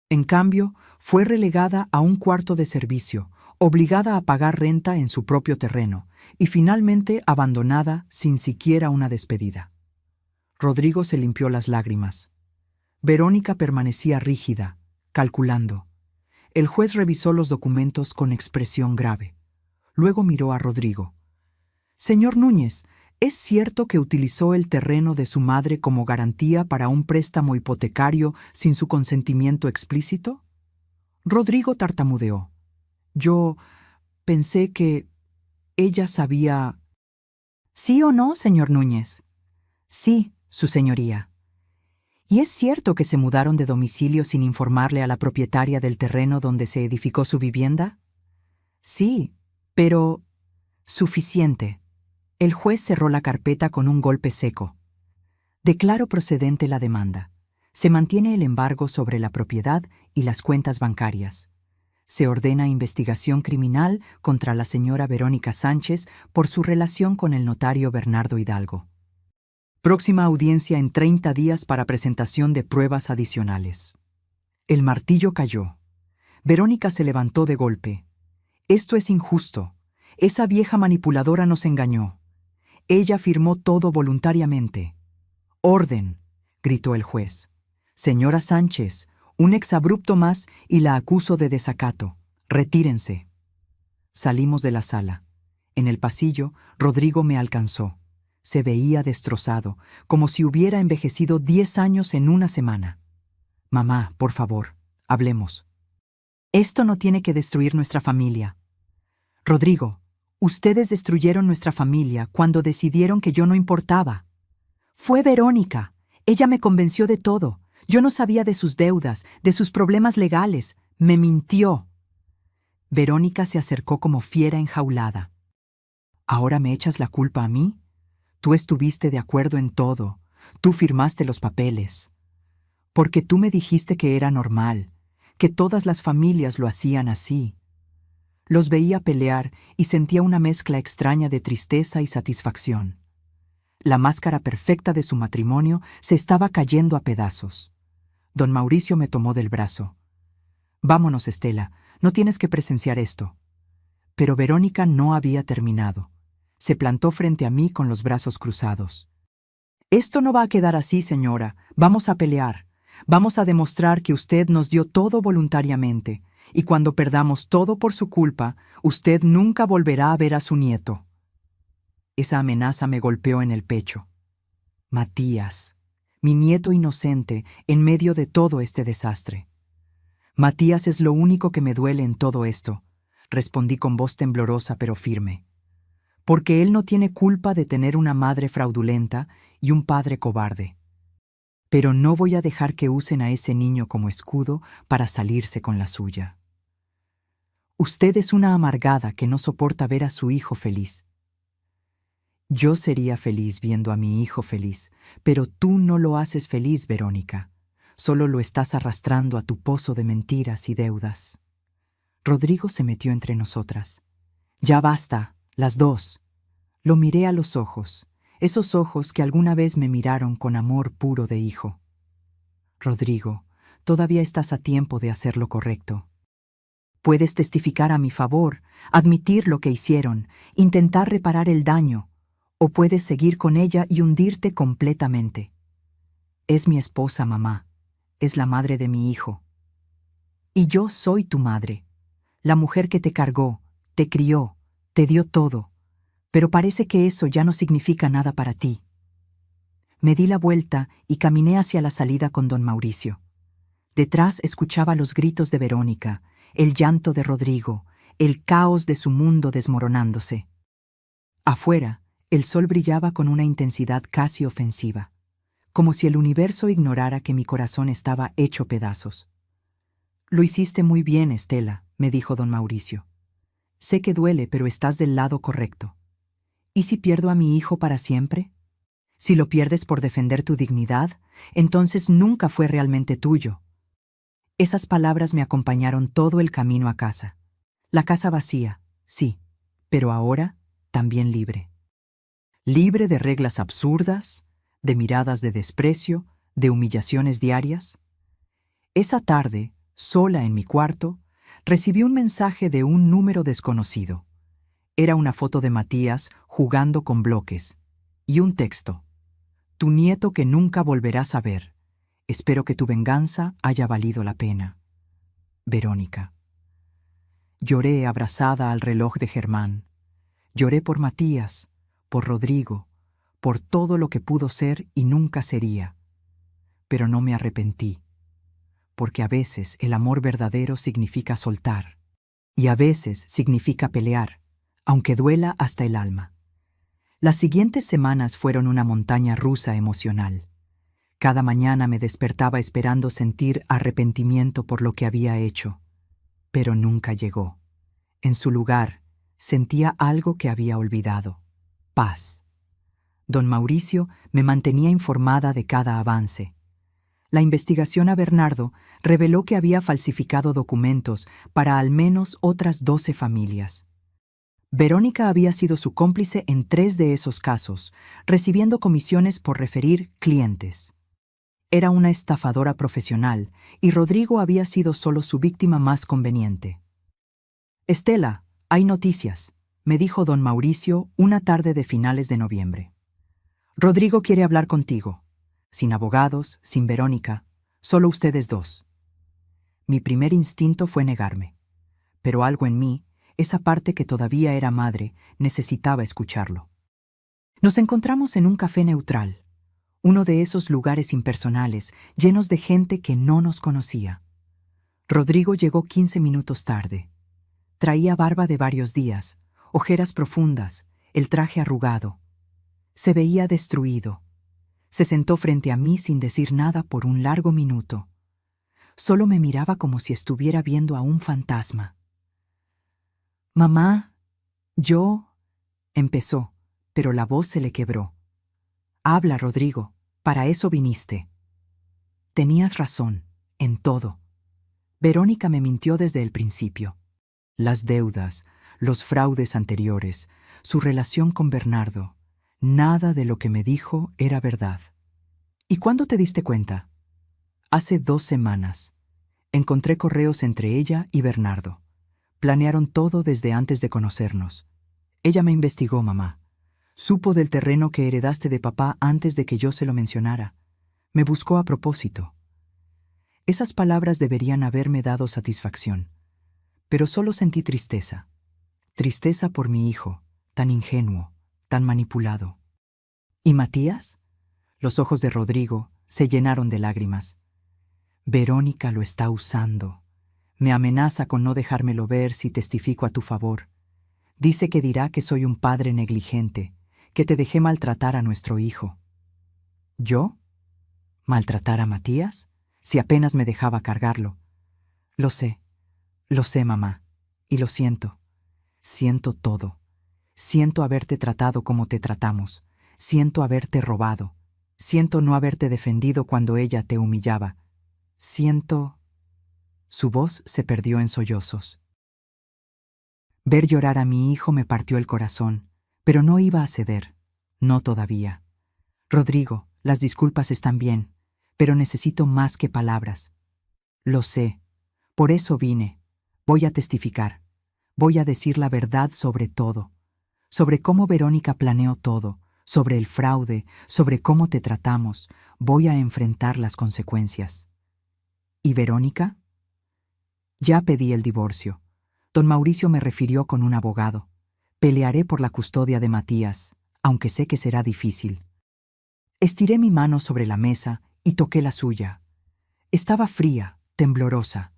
En cambio, fue relegada a un cuarto de servicio, obligada a pagar renta en su propio terreno y finalmente abandonada sin siquiera una despedida. Rodrigo se limpió las lágrimas. Verónica permanecía rígida, calculando. El juez revisó los documentos con expresión grave. Luego miró a Rodrigo. Señor Núñez, ¿es cierto que utilizó el terreno de su madre como garantía para un préstamo hipotecario sin su consentimiento explícito? Rodrigo tartamudeó. Yo pensé que ella sabía... ¿Sí o no, señor Núñez? Sí, su señoría. ¿Y es cierto que se mudaron de domicilio sin informarle a la propietaria del terreno donde se edificó su vivienda? Sí, pero... Suficiente. El juez cerró la carpeta con un golpe seco. Declaro procedente la demanda. Se mantiene el embargo sobre la propiedad y las cuentas bancarias. Se ordena investigación criminal contra la señora Verónica Sánchez por su relación con el notario Bernardo Hidalgo. Próxima audiencia en 30 días para presentación de pruebas adicionales. El martillo cayó. Verónica se levantó de golpe. Esto es injusto. Esa vieja manipuladora nos engañó. Ella firmó todo voluntariamente. «Orden», gritó el juez. «Señora Sánchez, un exabrupto más y la acuso de desacato. Retírense». Salimos de la sala. En el pasillo, Rodrigo me alcanzó. Se veía destrozado, como si hubiera envejecido 10 años en una semana. «Mamá, por favor, hablemos. Esto no tiene que destruir nuestra familia. Rodrigo, ustedes destruyeron nuestra familia cuando decidieron que yo no importaba. Fue Verónica. Ella me convenció de todo. Yo no sabía de sus deudas, de sus problemas legales. Me mintió». Verónica se acercó como fiera enjaulada. «¿Ahora me echas la culpa a mí? Tú estuviste de acuerdo en todo. Tú firmaste los papeles. Porque tú me dijiste que era normal, que todas las familias lo hacían así. Los veía pelear y sentía una mezcla extraña de tristeza y satisfacción. La máscara perfecta de su matrimonio se estaba cayendo a pedazos. Don Mauricio me tomó del brazo. Vámonos, Estela, no tienes que presenciar esto. Pero Verónica no había terminado. Se plantó frente a mí con los brazos cruzados. Esto no va a quedar así, señora. Vamos a pelear. Vamos a demostrar que usted nos dio todo voluntariamente, y cuando perdamos todo por su culpa, usted nunca volverá a ver a su nieto. Esa amenaza me golpeó en el pecho. Matías, mi nieto inocente en medio de todo este desastre. Matías es lo único que me duele en todo esto, respondí con voz temblorosa pero firme. Porque él no tiene culpa de tener una madre fraudulenta y un padre cobarde. Pero no voy a dejar que usen a ese niño como escudo para salirse con la suya. Usted es una amargada que no soporta ver a su hijo feliz. Yo sería feliz viendo a mi hijo feliz, pero tú no lo haces feliz, Verónica. Solo lo estás arrastrando a tu pozo de mentiras y deudas. Rodrigo se metió entre nosotras. Ya basta, las dos. Lo miré a los ojos, esos ojos que alguna vez me miraron con amor puro de hijo. Rodrigo, todavía estás a tiempo de hacer lo correcto. Puedes testificar a mi favor, admitir lo que hicieron, intentar reparar el daño, o puedes seguir con ella y hundirte completamente. Es mi esposa, mamá. Es la madre de mi hijo. Y yo soy tu madre, la mujer que te cargó, te crió, te dio todo. Pero parece que eso ya no significa nada para ti. Me di la vuelta y caminé hacia la salida con don Mauricio. Detrás escuchaba los gritos de Verónica, el llanto de Rodrigo, el caos de su mundo desmoronándose. Afuera, el sol brillaba con una intensidad casi ofensiva, como si el universo ignorara que mi corazón estaba hecho pedazos. Lo hiciste muy bien, Estela, me dijo don Mauricio. Sé que duele, pero estás del lado correcto. ¿Y si pierdo a mi hijo para siempre? Si lo pierdes por defender tu dignidad, entonces nunca fue realmente tuyo. Esas palabras me acompañaron todo el camino a casa. La casa vacía, sí, pero ahora también libre. Libre de reglas absurdas, de miradas de desprecio, de humillaciones diarias. Esa tarde, sola en mi cuarto, recibí un mensaje de un número desconocido. Era una foto de Matías jugando con bloques y un texto. Tu nieto que nunca volverás a ver. Espero que tu venganza haya valido la pena. Verónica. Lloré abrazada al reloj de Germán. Lloré por Matías, por Rodrigo, por todo lo que pudo ser y nunca sería. Pero no me arrepentí, porque a veces el amor verdadero significa soltar, y a veces significa pelear, aunque duela hasta el alma. Las siguientes semanas fueron una montaña rusa emocional. Cada mañana me despertaba esperando sentir arrepentimiento por lo que había hecho, pero nunca llegó. En su lugar, sentía algo que había olvidado: paz. Don Mauricio me mantenía informada de cada avance. La investigación a Bernardo reveló que había falsificado documentos para al menos otras 12 familias. Verónica había sido su cómplice en 3 de esos casos, recibiendo comisiones por referir clientes. Era una estafadora profesional y Rodrigo había sido solo su víctima más conveniente. Estela, hay noticias, me dijo don Mauricio una tarde de finales de noviembre. Rodrigo quiere hablar contigo. Sin abogados, sin Verónica, solo ustedes dos. Mi primer instinto fue negarme, pero algo en mí, esa parte que todavía era madre, necesitaba escucharlo. Nos encontramos en un café neutral, uno de esos lugares impersonales, llenos de gente que no nos conocía. Rodrigo llegó 15 minutos tarde. Traía barba de varios días, ojeras profundas, el traje arrugado. Se veía destruido. Se sentó frente a mí sin decir nada por un largo minuto. Solo me miraba como si estuviera viendo a un fantasma. «Mamá, yo...» empezó, pero la voz se le quebró. Habla, Rodrigo, para eso viniste. Tenías razón, en todo. Verónica me mintió desde el principio. Las deudas, los fraudes anteriores, su relación con Bernardo, nada de lo que me dijo era verdad. ¿Y cuándo te diste cuenta? Hace 2 semanas. Encontré correos entre ella y Bernardo. Planearon todo desde antes de conocernos. Ella me investigó, mamá. Supo del terreno que heredaste de papá antes de que yo se lo mencionara. Me buscó a propósito. Esas palabras deberían haberme dado satisfacción. Pero solo sentí tristeza. Tristeza por mi hijo, tan ingenuo, tan manipulado. ¿Y Matías? Los ojos de Rodrigo se llenaron de lágrimas. Verónica lo está usando. Me amenaza con no dejármelo ver si testifico a tu favor. Dice que dirá que soy un padre negligente, que te dejé maltratar a nuestro hijo. ¿Yo? ¿Maltratar a Matías? Si apenas me dejaba cargarlo. Lo sé, mamá, y lo siento. Siento todo. Siento haberte tratado como te tratamos. Siento haberte robado. Siento no haberte defendido cuando ella te humillaba. Siento... Su voz se perdió en sollozos. Ver llorar a mi hijo me partió el corazón, pero no iba a ceder. No todavía. Rodrigo, las disculpas están bien, pero necesito más que palabras. Lo sé. Por eso vine. Voy a testificar. Voy a decir la verdad sobre todo. Sobre cómo Verónica planeó todo, sobre el fraude, sobre cómo te tratamos. Voy a enfrentar las consecuencias. ¿Y Verónica? Ya pedí el divorcio. Don Mauricio me refirió con un abogado. Pelearé por la custodia de Matías, aunque sé que será difícil. Estiré mi mano sobre la mesa y toqué la suya. Estaba fría, temblorosa.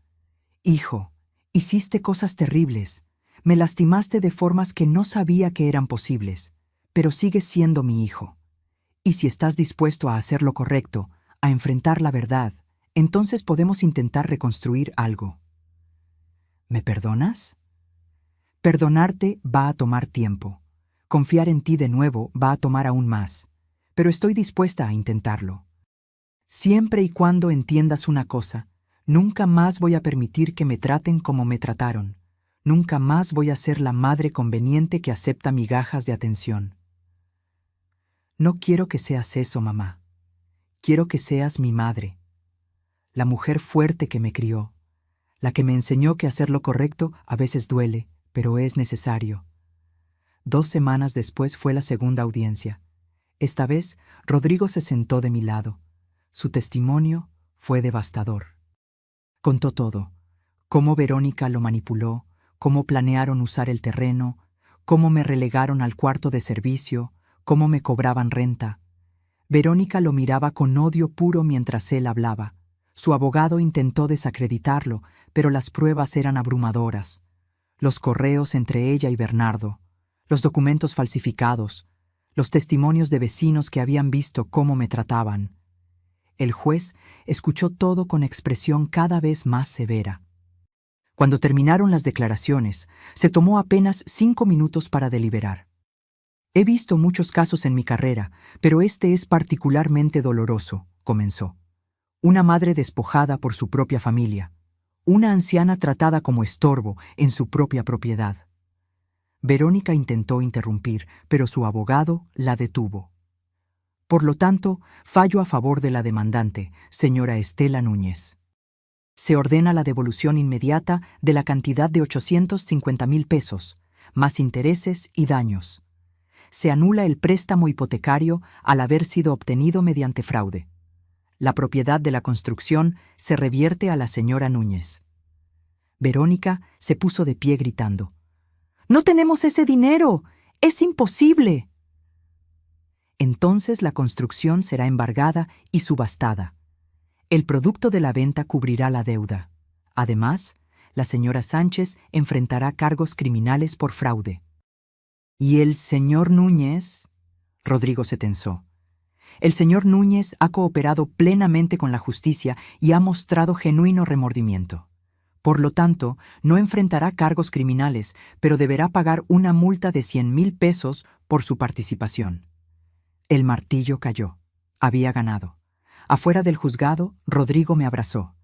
Hijo, hiciste cosas terribles. Me lastimaste de formas que no sabía que eran posibles, pero sigues siendo mi hijo. Y si estás dispuesto a hacer lo correcto, a enfrentar la verdad, entonces podemos intentar reconstruir algo. ¿Me perdonas? Perdonarte va a tomar tiempo. Confiar en ti de nuevo va a tomar aún más. Pero estoy dispuesta a intentarlo. Siempre y cuando entiendas una cosa, nunca más voy a permitir que me traten como me trataron. Nunca más voy a ser la madre conveniente que acepta migajas de atención. No quiero que seas eso, mamá. Quiero que seas mi madre. La mujer fuerte que me crió. La que me enseñó que hacer lo correcto a veces duele, pero es necesario. 2 semanas después fue la segunda audiencia. Esta vez, Rodrigo se sentó de mi lado. Su testimonio fue devastador. Contó todo. Cómo Verónica lo manipuló, cómo planearon usar el terreno, cómo me relegaron al cuarto de servicio, cómo me cobraban renta. Verónica lo miraba con odio puro mientras él hablaba. Su abogado intentó desacreditarlo, pero las pruebas eran abrumadoras. Los correos entre ella y Bernardo, los documentos falsificados, los testimonios de vecinos que habían visto cómo me trataban. El juez escuchó todo con expresión cada vez más severa. Cuando terminaron las declaraciones, se tomó apenas 5 minutos para deliberar. He visto muchos casos en mi carrera, pero este es particularmente doloroso, comenzó. Una madre despojada por su propia familia. Una anciana tratada como estorbo en su propia propiedad. Verónica intentó interrumpir, pero su abogado la detuvo. Por lo tanto, fallo a favor de la demandante, señora Estela Núñez. Se ordena la devolución inmediata de la cantidad de 850,000 pesos, más intereses y daños. Se anula el préstamo hipotecario al haber sido obtenido mediante fraude. La propiedad de la construcción se revierte a la señora Núñez. Verónica se puso de pie gritando: «¡No tenemos ese dinero! ¡Es imposible!». Entonces la construcción será embargada y subastada. El producto de la venta cubrirá la deuda. Además, la señora Sánchez enfrentará cargos criminales por fraude. ¿Y el señor Núñez? Rodrigo se tensó. El señor Núñez ha cooperado plenamente con la justicia y ha mostrado genuino remordimiento. Por lo tanto, no enfrentará cargos criminales, pero deberá pagar una multa de 100,000 pesos por su participación. El martillo cayó. Había ganado. Afuera del juzgado, Rodrigo me abrazó.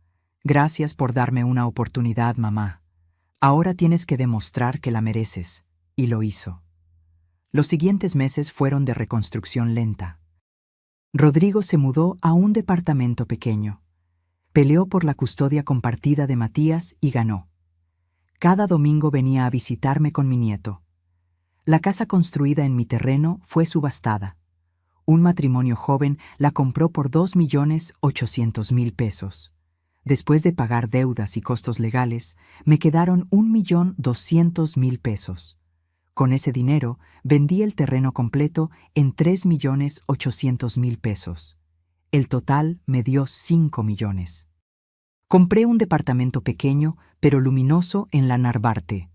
Gracias por darme una oportunidad, mamá. Ahora tienes que demostrar que la mereces. Y lo hizo. Los siguientes meses fueron de reconstrucción lenta. Rodrigo se mudó a un departamento pequeño. Peleó por la custodia compartida de Matías y ganó. Cada domingo venía a visitarme con mi nieto. La casa construida en mi terreno fue subastada. Un matrimonio joven la compró por 2.800.000 pesos. Después de pagar deudas y costos legales, me quedaron 1.200.000 pesos. Con ese dinero, vendí el terreno completo en 3.800.000 pesos. El total me dio 5 millones. Compré un departamento pequeño, pero luminoso en la Narvarte.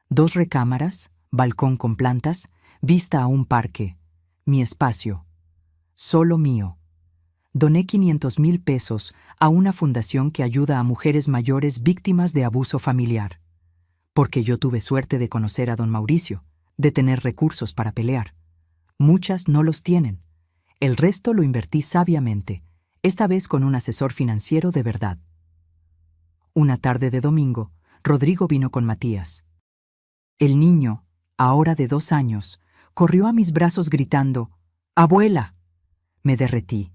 2 recámaras, balcón con plantas, vista a un parque. Mi espacio. Solo mío. Doné 500.000 pesos a una fundación que ayuda a mujeres mayores víctimas de abuso familiar. Porque yo tuve suerte de conocer a don Mauricio, de tener recursos para pelear. Muchas no los tienen. El resto lo invertí sabiamente, esta vez con un asesor financiero de verdad. Una tarde de domingo, Rodrigo vino con Matías. El niño, ahora de 2 años, corrió a mis brazos gritando, «¡Abuela!». Me derretí.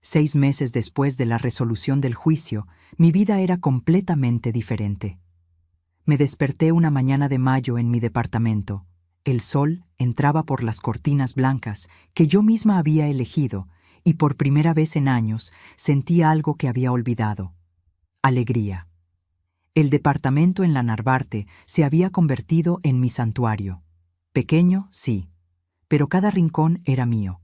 6 meses después de la resolución del juicio, mi vida era completamente diferente. Me desperté una mañana de mayo en mi departamento. El sol entraba por las cortinas blancas que yo misma había elegido y por primera vez en años sentí algo que había olvidado. Alegría. El departamento en la Narvarte se había convertido en mi santuario. Pequeño, sí, pero cada rincón era mío.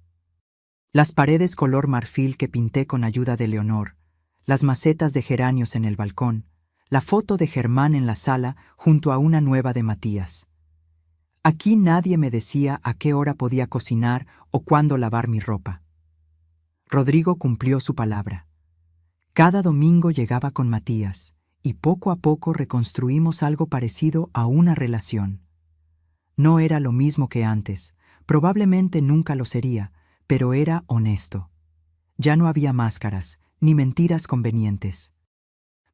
Las paredes color marfil que pinté con ayuda de Leonor, las macetas de geranios en el balcón, la foto de Germán en la sala junto a una nueva de Matías. Aquí nadie me decía a qué hora podía cocinar o cuándo lavar mi ropa. Rodrigo cumplió su palabra. Cada domingo llegaba con Matías y poco a poco reconstruimos algo parecido a una relación. No era lo mismo que antes, probablemente nunca lo sería, pero era honesto. Ya no había máscaras, ni mentiras convenientes.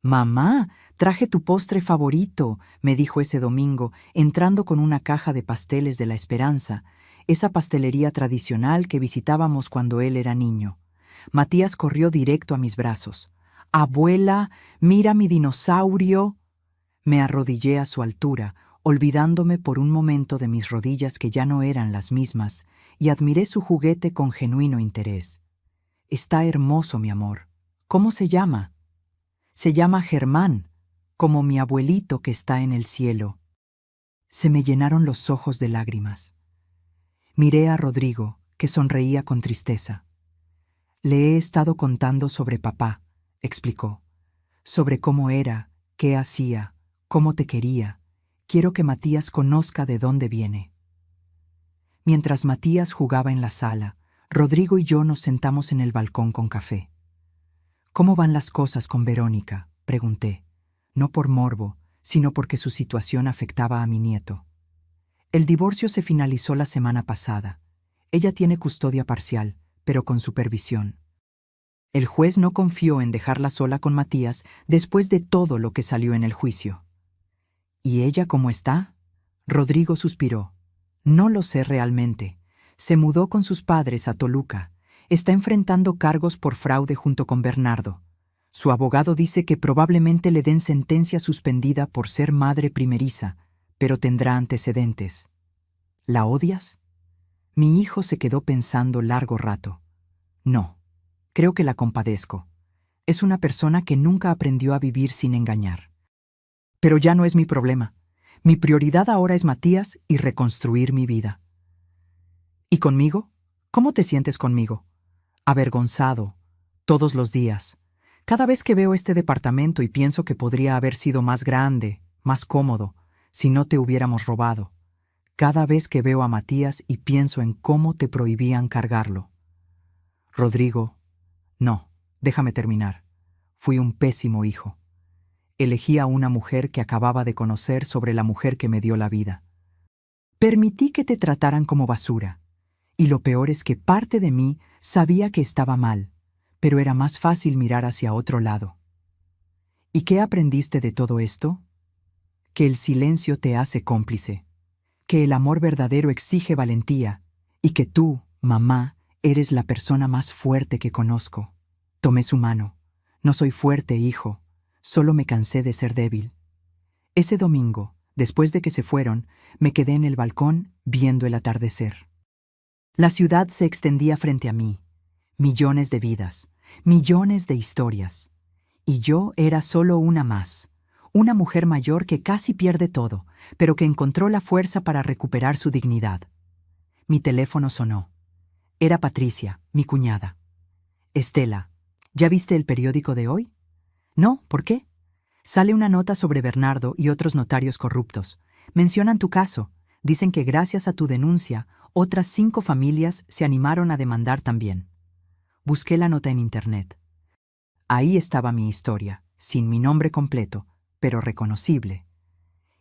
«Mamá, traje tu postre favorito», me dijo ese domingo, entrando con una caja de pasteles de la Esperanza, esa pastelería tradicional que visitábamos cuando él era niño. Matías corrió directo a mis brazos. «Abuela, mira mi dinosaurio». Me arrodillé a su altura, olvidándome por un momento de mis rodillas que ya no eran las mismas, y admiré su juguete con genuino interés. «Está hermoso, mi amor. ¿Cómo se llama?» «Se llama Germán, como mi abuelito que está en el cielo». Se me llenaron los ojos de lágrimas. Miré a Rodrigo, que sonreía con tristeza. «Le he estado contando sobre papá», explicó. «Sobre cómo era, qué hacía, cómo te quería. Quiero que Matías conozca de dónde viene». Mientras Matías jugaba en la sala, Rodrigo y yo nos sentamos en el balcón con café. «¿Cómo van las cosas con Verónica?», pregunté, no por morbo, sino porque su situación afectaba a mi nieto. «El divorcio se finalizó la semana pasada. Ella tiene custodia parcial, pero con supervisión. El juez no confió en dejarla sola con Matías después de todo lo que salió en el juicio». «¿Y ella cómo está?». Rodrigo suspiró. «No lo sé realmente. Se mudó con sus padres a Toluca. Está enfrentando cargos por fraude junto con Bernardo. Su abogado dice que probablemente le den sentencia suspendida por ser madre primeriza, pero tendrá antecedentes». «¿La odias?». Mi hijo se quedó pensando largo rato. «No, creo que la compadezco. Es una persona que nunca aprendió a vivir sin engañar. Pero ya no es mi problema. Mi prioridad ahora es Matías y reconstruir mi vida». «¿Y conmigo? ¿Cómo te sientes conmigo?». «Avergonzado, todos los días. Cada vez que veo este departamento y pienso que podría haber sido más grande, más cómodo, si no te hubiéramos robado. Cada vez que veo a Matías y pienso en cómo te prohibían cargarlo». «Rodrigo, no, déjame terminar. Fui un pésimo hijo. Elegí a una mujer que acababa de conocer sobre la mujer que me dio la vida. Permití que te trataran como basura. Y lo peor es que parte de mí sabía que estaba mal, pero era más fácil mirar hacia otro lado. ¿Y qué aprendiste de todo esto? Que el silencio te hace cómplice, que el amor verdadero exige valentía, y que tú, mamá, eres la persona más fuerte que conozco. Tomé su mano. No soy fuerte, hijo, solo me cansé de ser débil. Ese domingo, después de que se fueron, me quedé en el balcón viendo el atardecer. La ciudad se extendía frente a mí, millones de vidas, millones de historias. Y yo era solo una más, una mujer mayor que casi pierde todo, pero que encontró la fuerza para recuperar su dignidad. Mi teléfono sonó. Era Patricia, mi cuñada. Estela, ¿ya viste el periódico de hoy? No, ¿por qué? Sale una nota sobre Bernardo y otros notarios corruptos. Mencionan tu caso. Dicen que gracias a tu denuncia, otras 5 familias se animaron a demandar también. Busqué la nota en internet. Ahí estaba mi historia, sin mi nombre completo, pero reconocible.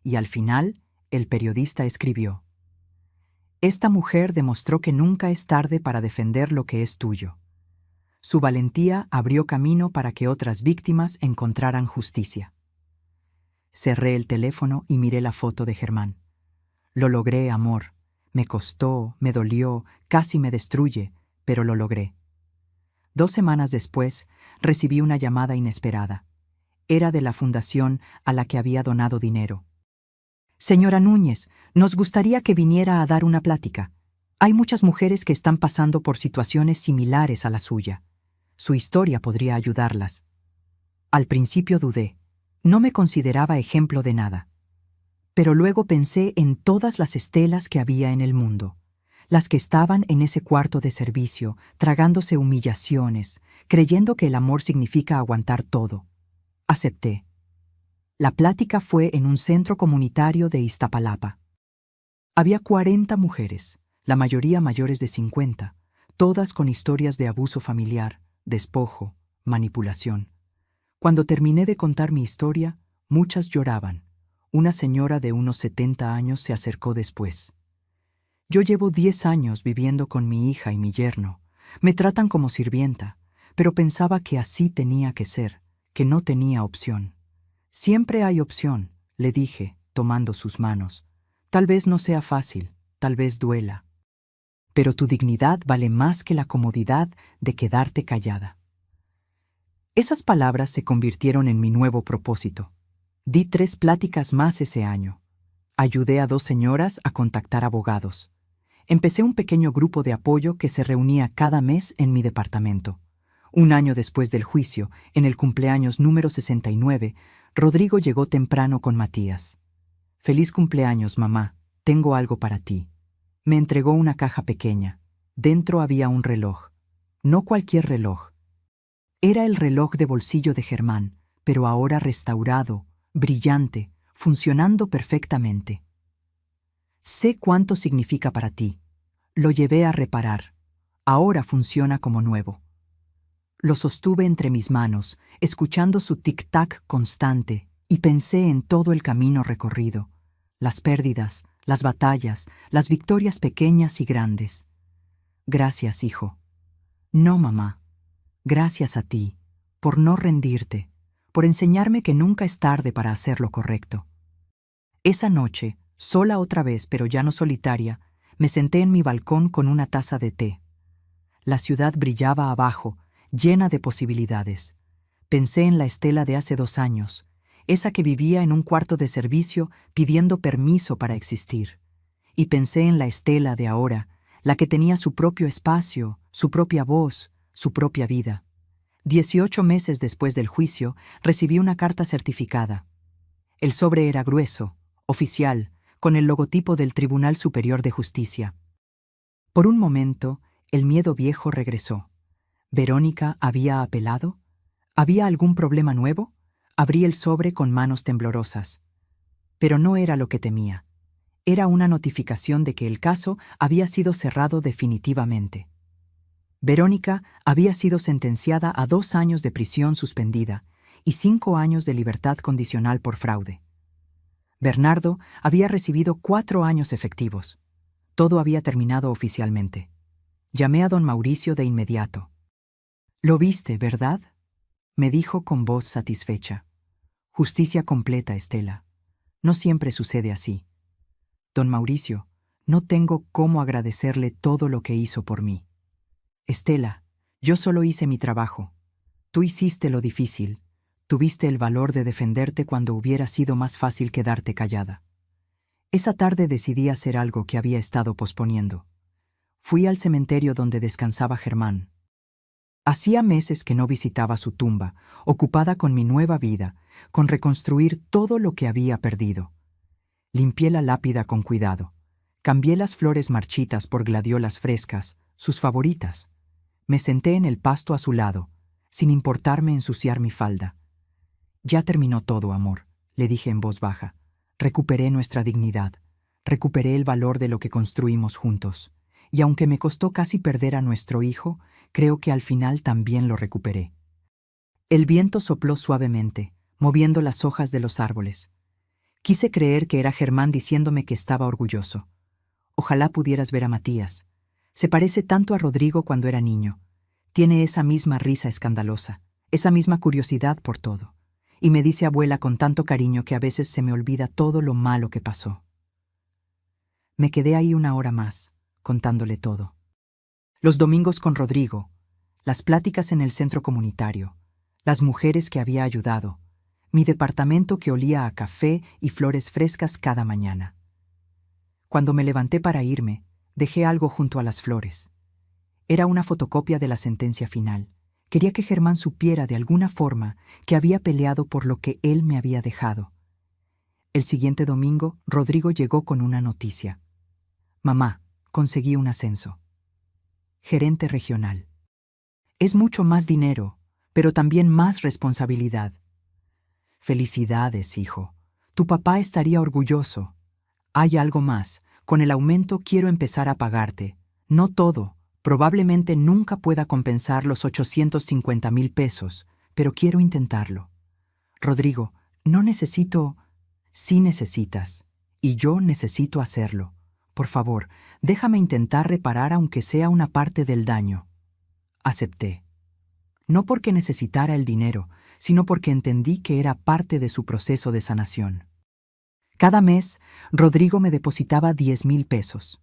Y al final, el periodista escribió: Esta mujer demostró que nunca es tarde para defender lo que es tuyo. Su valentía abrió camino para que otras víctimas encontraran justicia. Cerré el teléfono y miré la foto de Germán. Lo logré, amor. Me costó, me dolió, casi me destruye, pero lo logré. 2 semanas después, recibí una llamada inesperada. Era de la fundación a la que había donado dinero. Señora Núñez, nos gustaría que viniera a dar una plática. Hay muchas mujeres que están pasando por situaciones similares a la suya. Su historia podría ayudarlas. Al principio dudé. No me consideraba ejemplo de nada. Pero luego pensé en todas las Estelas que había en el mundo. Las que estaban en ese cuarto de servicio, tragándose humillaciones, creyendo que el amor significa aguantar todo. Acepté. La plática fue en un centro comunitario de Iztapalapa. Había 40 mujeres, la mayoría mayores de 50, todas con historias de abuso familiar, despojo, manipulación. Cuando terminé de contar mi historia, muchas lloraban. Una señora de unos 70 años se acercó después. Yo llevo 10 años viviendo con mi hija y mi yerno. Me tratan como sirvienta, pero pensaba que así tenía que ser, que no tenía opción. Siempre hay opción, le dije, tomando sus manos. Tal vez no sea fácil, tal vez duela. Pero tu dignidad vale más que la comodidad de quedarte callada. Esas palabras se convirtieron en mi nuevo propósito. Di 3 pláticas más ese año. Ayudé a 2 señoras a contactar abogados. Empecé un pequeño grupo de apoyo que se reunía cada mes en mi departamento. Un año después del juicio, en el cumpleaños número 69, Rodrigo llegó temprano con Matías. «Feliz cumpleaños, mamá. Tengo algo para ti». Me entregó una caja pequeña. Dentro había un reloj. No cualquier reloj. Era el reloj de bolsillo de Germán, pero ahora restaurado, brillante, funcionando perfectamente. Sé cuánto significa para ti. Lo llevé a reparar. Ahora funciona como nuevo. Lo sostuve entre mis manos, escuchando su tic-tac constante, y pensé en todo el camino recorrido, las pérdidas, las batallas, las victorias pequeñas y grandes. Gracias, hijo. No, mamá. Gracias a ti, por no rendirte, por enseñarme que nunca es tarde para hacer lo correcto. Esa noche, sola otra vez, pero ya no solitaria, me senté en mi balcón con una taza de té. La ciudad brillaba abajo, llena de posibilidades. Pensé en la Estela de hace 2 años, esa que vivía en un cuarto de servicio pidiendo permiso para existir. Y pensé en la Estela de ahora, la que tenía su propio espacio, su propia voz, su propia vida. 18 meses después del juicio, recibí una carta certificada. El sobre era grueso, oficial, con el logotipo del Tribunal Superior de Justicia. Por un momento, el miedo viejo regresó. ¿Verónica había apelado? ¿Había algún problema nuevo? Abrí el sobre con manos temblorosas. Pero no era lo que temía. Era una notificación de que el caso había sido cerrado definitivamente. Verónica había sido sentenciada a 2 años de prisión suspendida y 5 años de libertad condicional por fraude. Bernardo había recibido 4 años efectivos. Todo había terminado oficialmente. Llamé a don Mauricio de inmediato. «Lo viste, ¿verdad?», me dijo con voz satisfecha. «Justicia completa, Estela. No siempre sucede así. Don Mauricio, no tengo cómo agradecerle todo lo que hizo por mí. Estela, yo solo hice mi trabajo. Tú hiciste lo difícil. Tuviste el valor de defenderte cuando hubiera sido más fácil quedarte callada. Esa tarde decidí hacer algo que había estado posponiendo. Fui al cementerio donde descansaba Germán. Hacía meses que no visitaba su tumba, ocupada con mi nueva vida, con reconstruir todo lo que había perdido. Limpié la lápida con cuidado. Cambié las flores marchitas por gladiolas frescas, sus favoritas. Me senté en el pasto a su lado, sin importarme ensuciar mi falda. «Ya terminó todo, amor», le dije en voz baja. «Recuperé nuestra dignidad. Recuperé el valor de lo que construimos juntos. Y aunque me costó casi perder a nuestro hijo, creo que al final también lo recuperé». El viento sopló suavemente, moviendo las hojas de los árboles. Quise creer que era Germán diciéndome que estaba orgulloso. «Ojalá pudieras ver a Matías. Se parece tanto a Rodrigo cuando era niño. Tiene esa misma risa escandalosa, esa misma curiosidad por todo. Y me dice abuela con tanto cariño que a veces se me olvida todo lo malo que pasó». Me quedé ahí una hora más, contándole todo. Los domingos con Rodrigo, las pláticas en el centro comunitario, las mujeres que había ayudado, mi departamento que olía a café y flores frescas cada mañana. Cuando me levanté para irme, dejé algo junto a las flores. Era una fotocopia de la sentencia final. Quería que Germán supiera de alguna forma que había peleado por lo que él me había dejado. El siguiente domingo, Rodrigo llegó con una noticia. «Mamá, conseguí un ascenso. Gerente regional. Es mucho más dinero, pero también más responsabilidad». «Felicidades, hijo. Tu papá estaría orgulloso. Hay algo más. Con el aumento quiero empezar a pagarte. No todo. Probablemente nunca pueda compensar los 850,000 pesos, pero quiero intentarlo. Rodrigo, no necesito...». «Sí necesitas, y yo necesito hacerlo. Por favor, déjame intentar reparar aunque sea una parte del daño». Acepté. No porque necesitara el dinero, sino porque entendí que era parte de su proceso de sanación. Cada mes, Rodrigo me depositaba 10,000 pesos.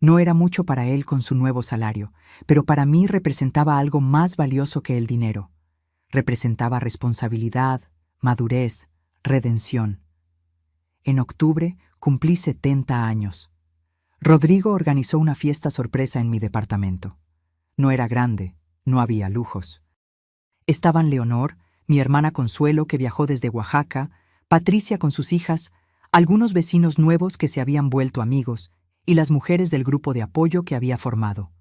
No era mucho para él con su nuevo salario, pero para mí representaba algo más valioso que el dinero. Representaba responsabilidad, madurez, redención. En octubre cumplí 70 años. Rodrigo organizó una fiesta sorpresa en mi departamento. No era grande, no había lujos. Estaban Leonor, mi hermana Consuelo, que viajó desde Oaxaca, Patricia con sus hijas, algunos vecinos nuevos que se habían vuelto amigos, y las mujeres del grupo de apoyo que había formado.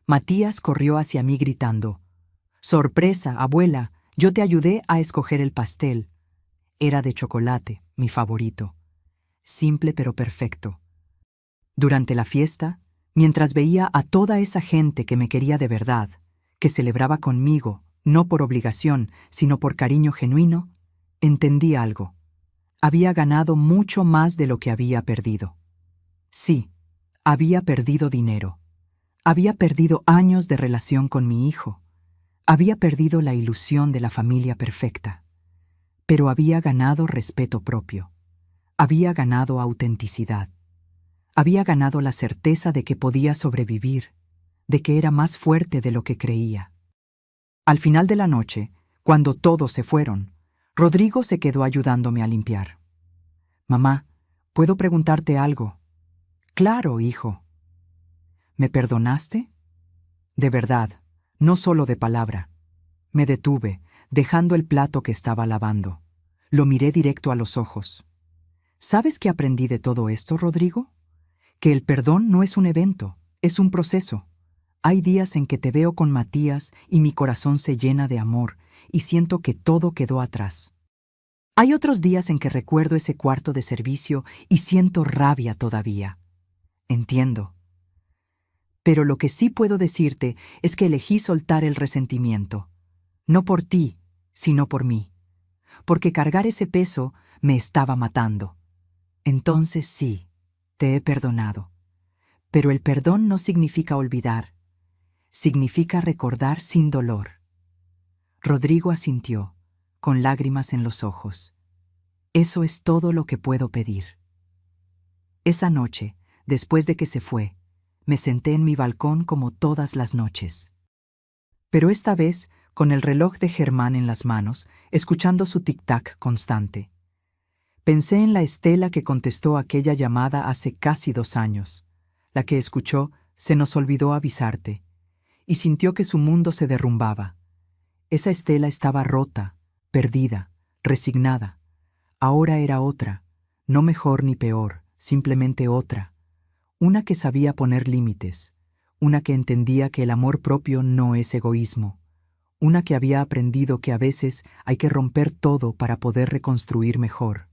Matías corrió hacia mí gritando: «¡Sorpresa, abuela! Yo te ayudé a escoger el pastel». Era de chocolate, mi favorito. Simple pero perfecto. Durante la fiesta, mientras veía a toda esa gente que me quería de verdad, que celebraba conmigo, no por obligación, sino por cariño genuino, entendí algo. Había ganado mucho más de lo que había perdido. Sí, había perdido dinero. Había perdido años de relación con mi hijo. Había perdido la ilusión de la familia perfecta. Pero había ganado respeto propio. Había ganado autenticidad. Había ganado la certeza de que podía sobrevivir, de que era más fuerte de lo que creía. Al final de la noche, cuando todos se fueron, Rodrigo se quedó ayudándome a limpiar. «Mamá, ¿puedo preguntarte algo?» «Claro, hijo». «¿Me perdonaste?» «De verdad, no solo de palabra». Me detuve, dejando el plato que estaba lavando. Lo miré directo a los ojos. ¿Sabes qué aprendí de todo esto, Rodrigo? Que el perdón no es un evento, es un proceso. Hay días en que te veo con Matías y mi corazón se llena de amor y siento que todo quedó atrás. Hay otros días en que recuerdo ese cuarto de servicio y siento rabia todavía. Entiendo. Pero lo que sí puedo decirte es que elegí soltar el resentimiento. No por ti, sino por mí. Porque cargar ese peso me estaba matando. Entonces sí, te he perdonado. Pero el perdón no significa olvidar. Significa recordar sin dolor. Rodrigo asintió, con lágrimas en los ojos. Eso es todo lo que puedo pedir. Esa noche, después de que se fue, me senté en mi balcón como todas las noches. Pero esta vez, con el reloj de Germán en las manos, escuchando su tic-tac constante. Pensé en la Estela que contestó aquella llamada hace casi 2 años, la que escuchó "Se nos olvidó avisarte", y sintió que su mundo se derrumbaba. Esa Estela estaba rota, perdida, resignada. Ahora era otra, no mejor ni peor, simplemente otra. Una que sabía poner límites, una que entendía que el amor propio no es egoísmo, una que había aprendido que a veces hay que romper todo para poder reconstruir mejor.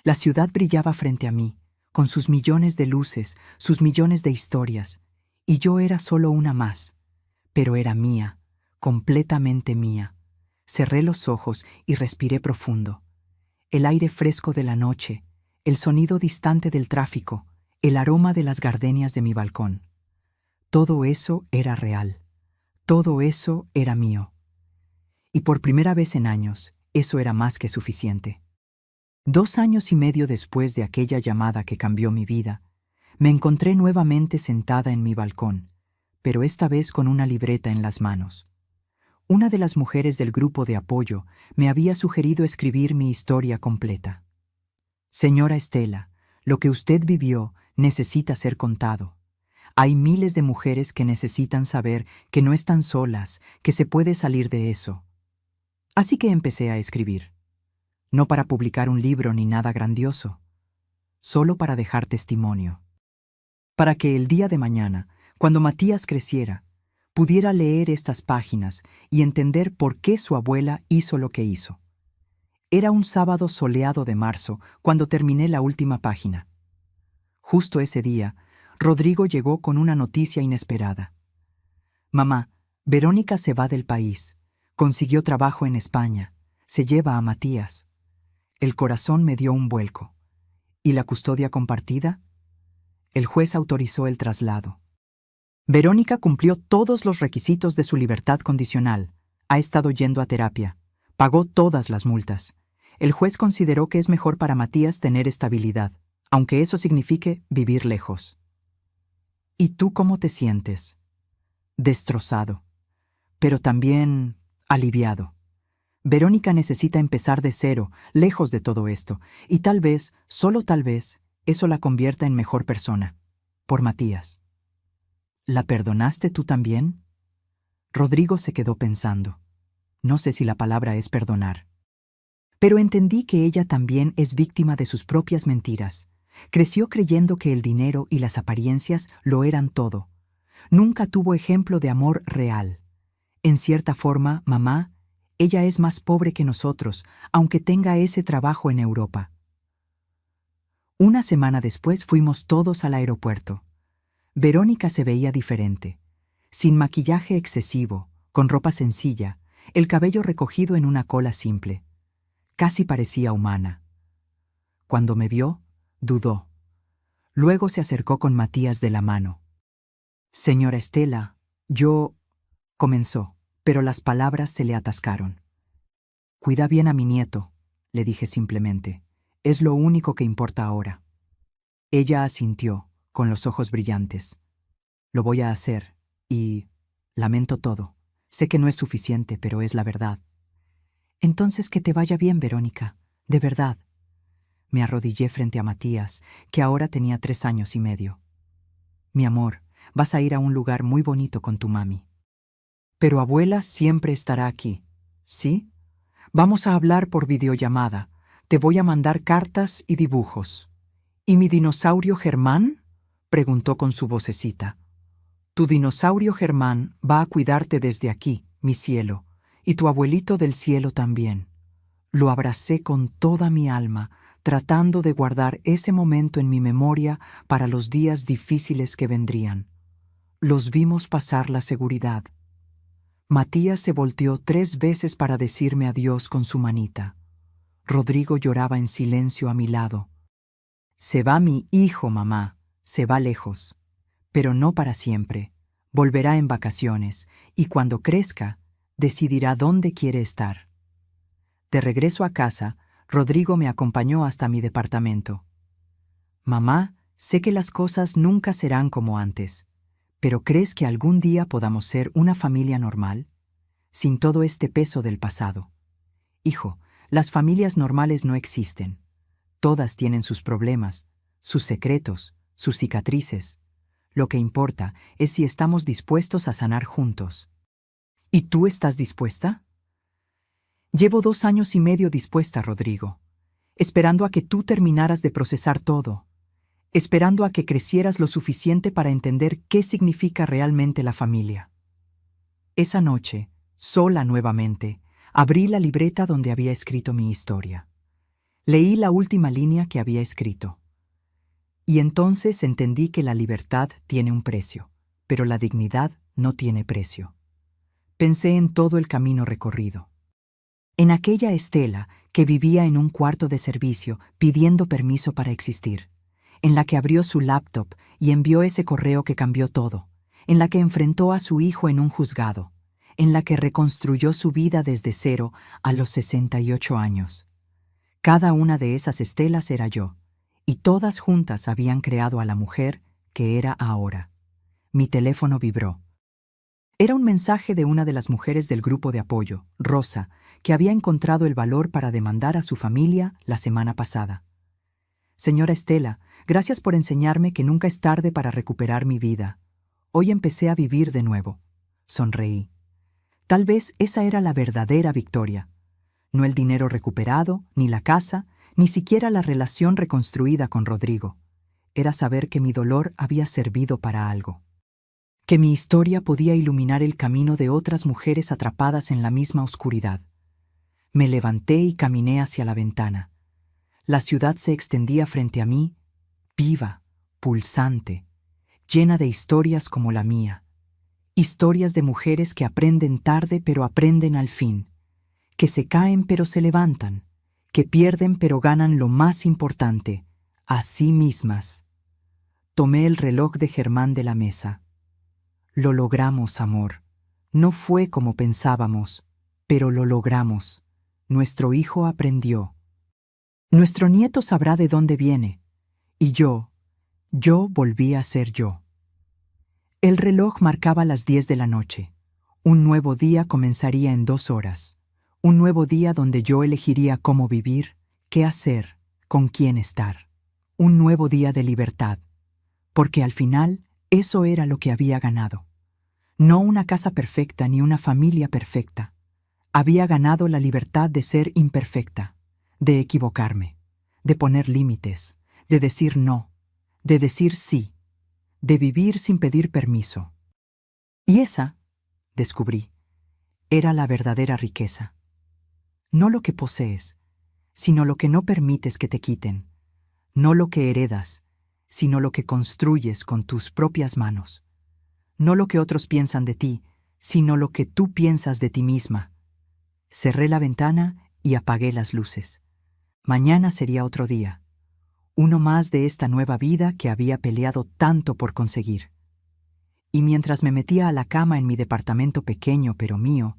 La ciudad brillaba frente a mí, con sus millones de luces, sus millones de historias, y yo era solo una más, pero era mía, completamente mía. Cerré los ojos y respiré profundo. El aire fresco de la noche, el sonido distante del tráfico, el aroma de las gardenias de mi balcón. Todo eso era real. Todo eso era mío. Y por primera vez en años, eso era más que suficiente. 2 años y medio después de aquella llamada que cambió mi vida, me encontré nuevamente sentada en mi balcón, pero esta vez con una libreta en las manos. Una de las mujeres del grupo de apoyo me había sugerido escribir mi historia completa. Señora Estela, lo que usted vivió necesita ser contado. Hay miles de mujeres que necesitan saber que no están solas, que se puede salir de eso. Así que empecé a escribir. No para publicar un libro ni nada grandioso, solo para dejar testimonio. Para que el día de mañana, cuando Matías creciera, pudiera leer estas páginas y entender por qué su abuela hizo lo que hizo. Era un sábado soleado de marzo cuando terminé la última página. Justo ese día, Rodrigo llegó con una noticia inesperada. Mamá, Verónica se va del país. Consiguió trabajo en España. Se lleva a Matías. El corazón me dio un vuelco. ¿Y la custodia compartida? El juez autorizó el traslado. Verónica cumplió todos los requisitos de su libertad condicional. Ha estado yendo a terapia. Pagó todas las multas. El juez consideró que es mejor para Matías tener estabilidad, aunque eso signifique vivir lejos. ¿Y tú cómo te sientes? Destrozado, pero también aliviado. Verónica necesita empezar de cero, lejos de todo esto, y tal vez, solo tal vez, eso la convierta en mejor persona. Por Matías. ¿La perdonaste tú también? Rodrigo se quedó pensando. No sé si la palabra es perdonar. Pero entendí que ella también es víctima de sus propias mentiras. Creció creyendo que el dinero y las apariencias lo eran todo. Nunca tuvo ejemplo de amor real. En cierta forma, mamá, ella es más pobre que nosotros, aunque tenga ese trabajo en Europa. Una semana después fuimos todos al aeropuerto. Verónica se veía diferente, sin maquillaje excesivo, con ropa sencilla, el cabello recogido en una cola simple. Casi parecía humana. Cuando me vio, dudó. Luego se acercó con Matías de la mano. Señora Estela, yo... comenzó, pero las palabras se le atascaron. Cuida bien a mi nieto, le dije simplemente. Es lo único que importa ahora. Ella asintió, con los ojos brillantes. Lo voy a hacer, y... lamento todo. Sé que no es suficiente, pero es la verdad. Entonces que te vaya bien, Verónica, de verdad. Me arrodillé frente a Matías, que ahora tenía 3 años y medio. Mi amor, vas a ir a un lugar muy bonito con tu mami. Pero abuela siempre estará aquí, ¿sí? Vamos a hablar por videollamada. Te voy a mandar cartas y dibujos. ¿Y mi dinosaurio Germán? Preguntó con su vocecita. Tu dinosaurio Germán va a cuidarte desde aquí, mi cielo, y tu abuelito del cielo también. Lo abracé con toda mi alma, tratando de guardar ese momento en mi memoria para los días difíciles que vendrían. Los vimos pasar la seguridad. Matías se volteó 3 veces para decirme adiós con su manita. Rodrigo lloraba en silencio a mi lado. Se va mi hijo, mamá, se va lejos, pero no para siempre. volverá en vacaciones y cuando crezca, decidirá dónde quiere estar. De regreso a casa, Rodrigo me acompañó hasta mi departamento. Mamá, sé que las cosas nunca serán como antes, pero ¿crees que algún día podamos ser una familia normal? Sin todo este peso del pasado. Hijo, las familias normales no existen. Todas tienen sus problemas, sus secretos, sus cicatrices. Lo que importa es si estamos dispuestos a sanar juntos. ¿Y tú estás dispuesta? Llevo 2 años y medio dispuesta, Rodrigo, esperando a que tú terminaras de procesar todo, esperando a que crecieras lo suficiente para entender qué significa realmente la familia. Esa noche, sola nuevamente, abrí la libreta donde había escrito mi historia. Leí la última línea que había escrito. Y entonces entendí que la libertad tiene un precio, pero la dignidad no tiene precio. Pensé en todo el camino recorrido. En aquella Estela que vivía en un cuarto de servicio pidiendo permiso para existir, en la que abrió su laptop y envió ese correo que cambió todo, en la que enfrentó a su hijo en un juzgado, en la que reconstruyó su vida desde cero a los 68 años. Cada una de esas Estelas era yo, y todas juntas habían creado a la mujer que era ahora. Mi teléfono vibró. Era un mensaje de una de las mujeres del grupo de apoyo, Rosa, que había encontrado el valor para demandar a su familia la semana pasada. Señora Estela, gracias por enseñarme que nunca es tarde para recuperar mi vida. Hoy empecé a vivir de nuevo. Sonreí. Tal vez esa era la verdadera victoria. No el dinero recuperado, ni la casa, ni siquiera la relación reconstruida con Rodrigo. Era saber que mi dolor había servido para algo. Que mi historia podía iluminar el camino de otras mujeres atrapadas en la misma oscuridad. Me levanté y caminé hacia la ventana. La ciudad se extendía frente a mí, viva, pulsante, llena de historias como la mía. Historias de mujeres que aprenden tarde pero aprenden al fin, que se caen pero se levantan, que pierden pero ganan lo más importante, a sí mismas. Tomé el reloj de Germán de la mesa. Lo logramos, amor. No fue como pensábamos, pero lo logramos. Nuestro hijo aprendió. Nuestro nieto sabrá de dónde viene. Y yo volví a ser yo. El reloj marcaba las 10 de la noche. Un nuevo día comenzaría en 2 horas. Un nuevo día donde yo elegiría cómo vivir, qué hacer, con quién estar. Un nuevo día de libertad. Porque al final, eso era lo que había ganado. No una casa perfecta ni una familia perfecta. Había ganado la libertad de ser imperfecta, de equivocarme, de poner límites, de decir no, de decir sí, de vivir sin pedir permiso. Y esa, descubrí, era la verdadera riqueza. No lo que posees, sino lo que no permites que te quiten. No lo que heredas, sino lo que construyes con tus propias manos. No lo que otros piensan de ti, sino lo que tú piensas de ti misma. Cerré la ventana y apagué las luces. Mañana sería otro día. Uno más de esta nueva vida que había peleado tanto por conseguir. Y mientras me metía a la cama en mi departamento pequeño pero mío,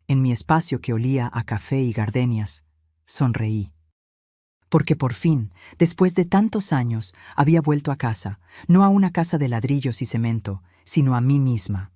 en mi espacio que olía a café y gardenias, sonreí. Porque por fin, después de tantos años, había vuelto a casa, no a una casa de ladrillos y cemento, sino a mí misma.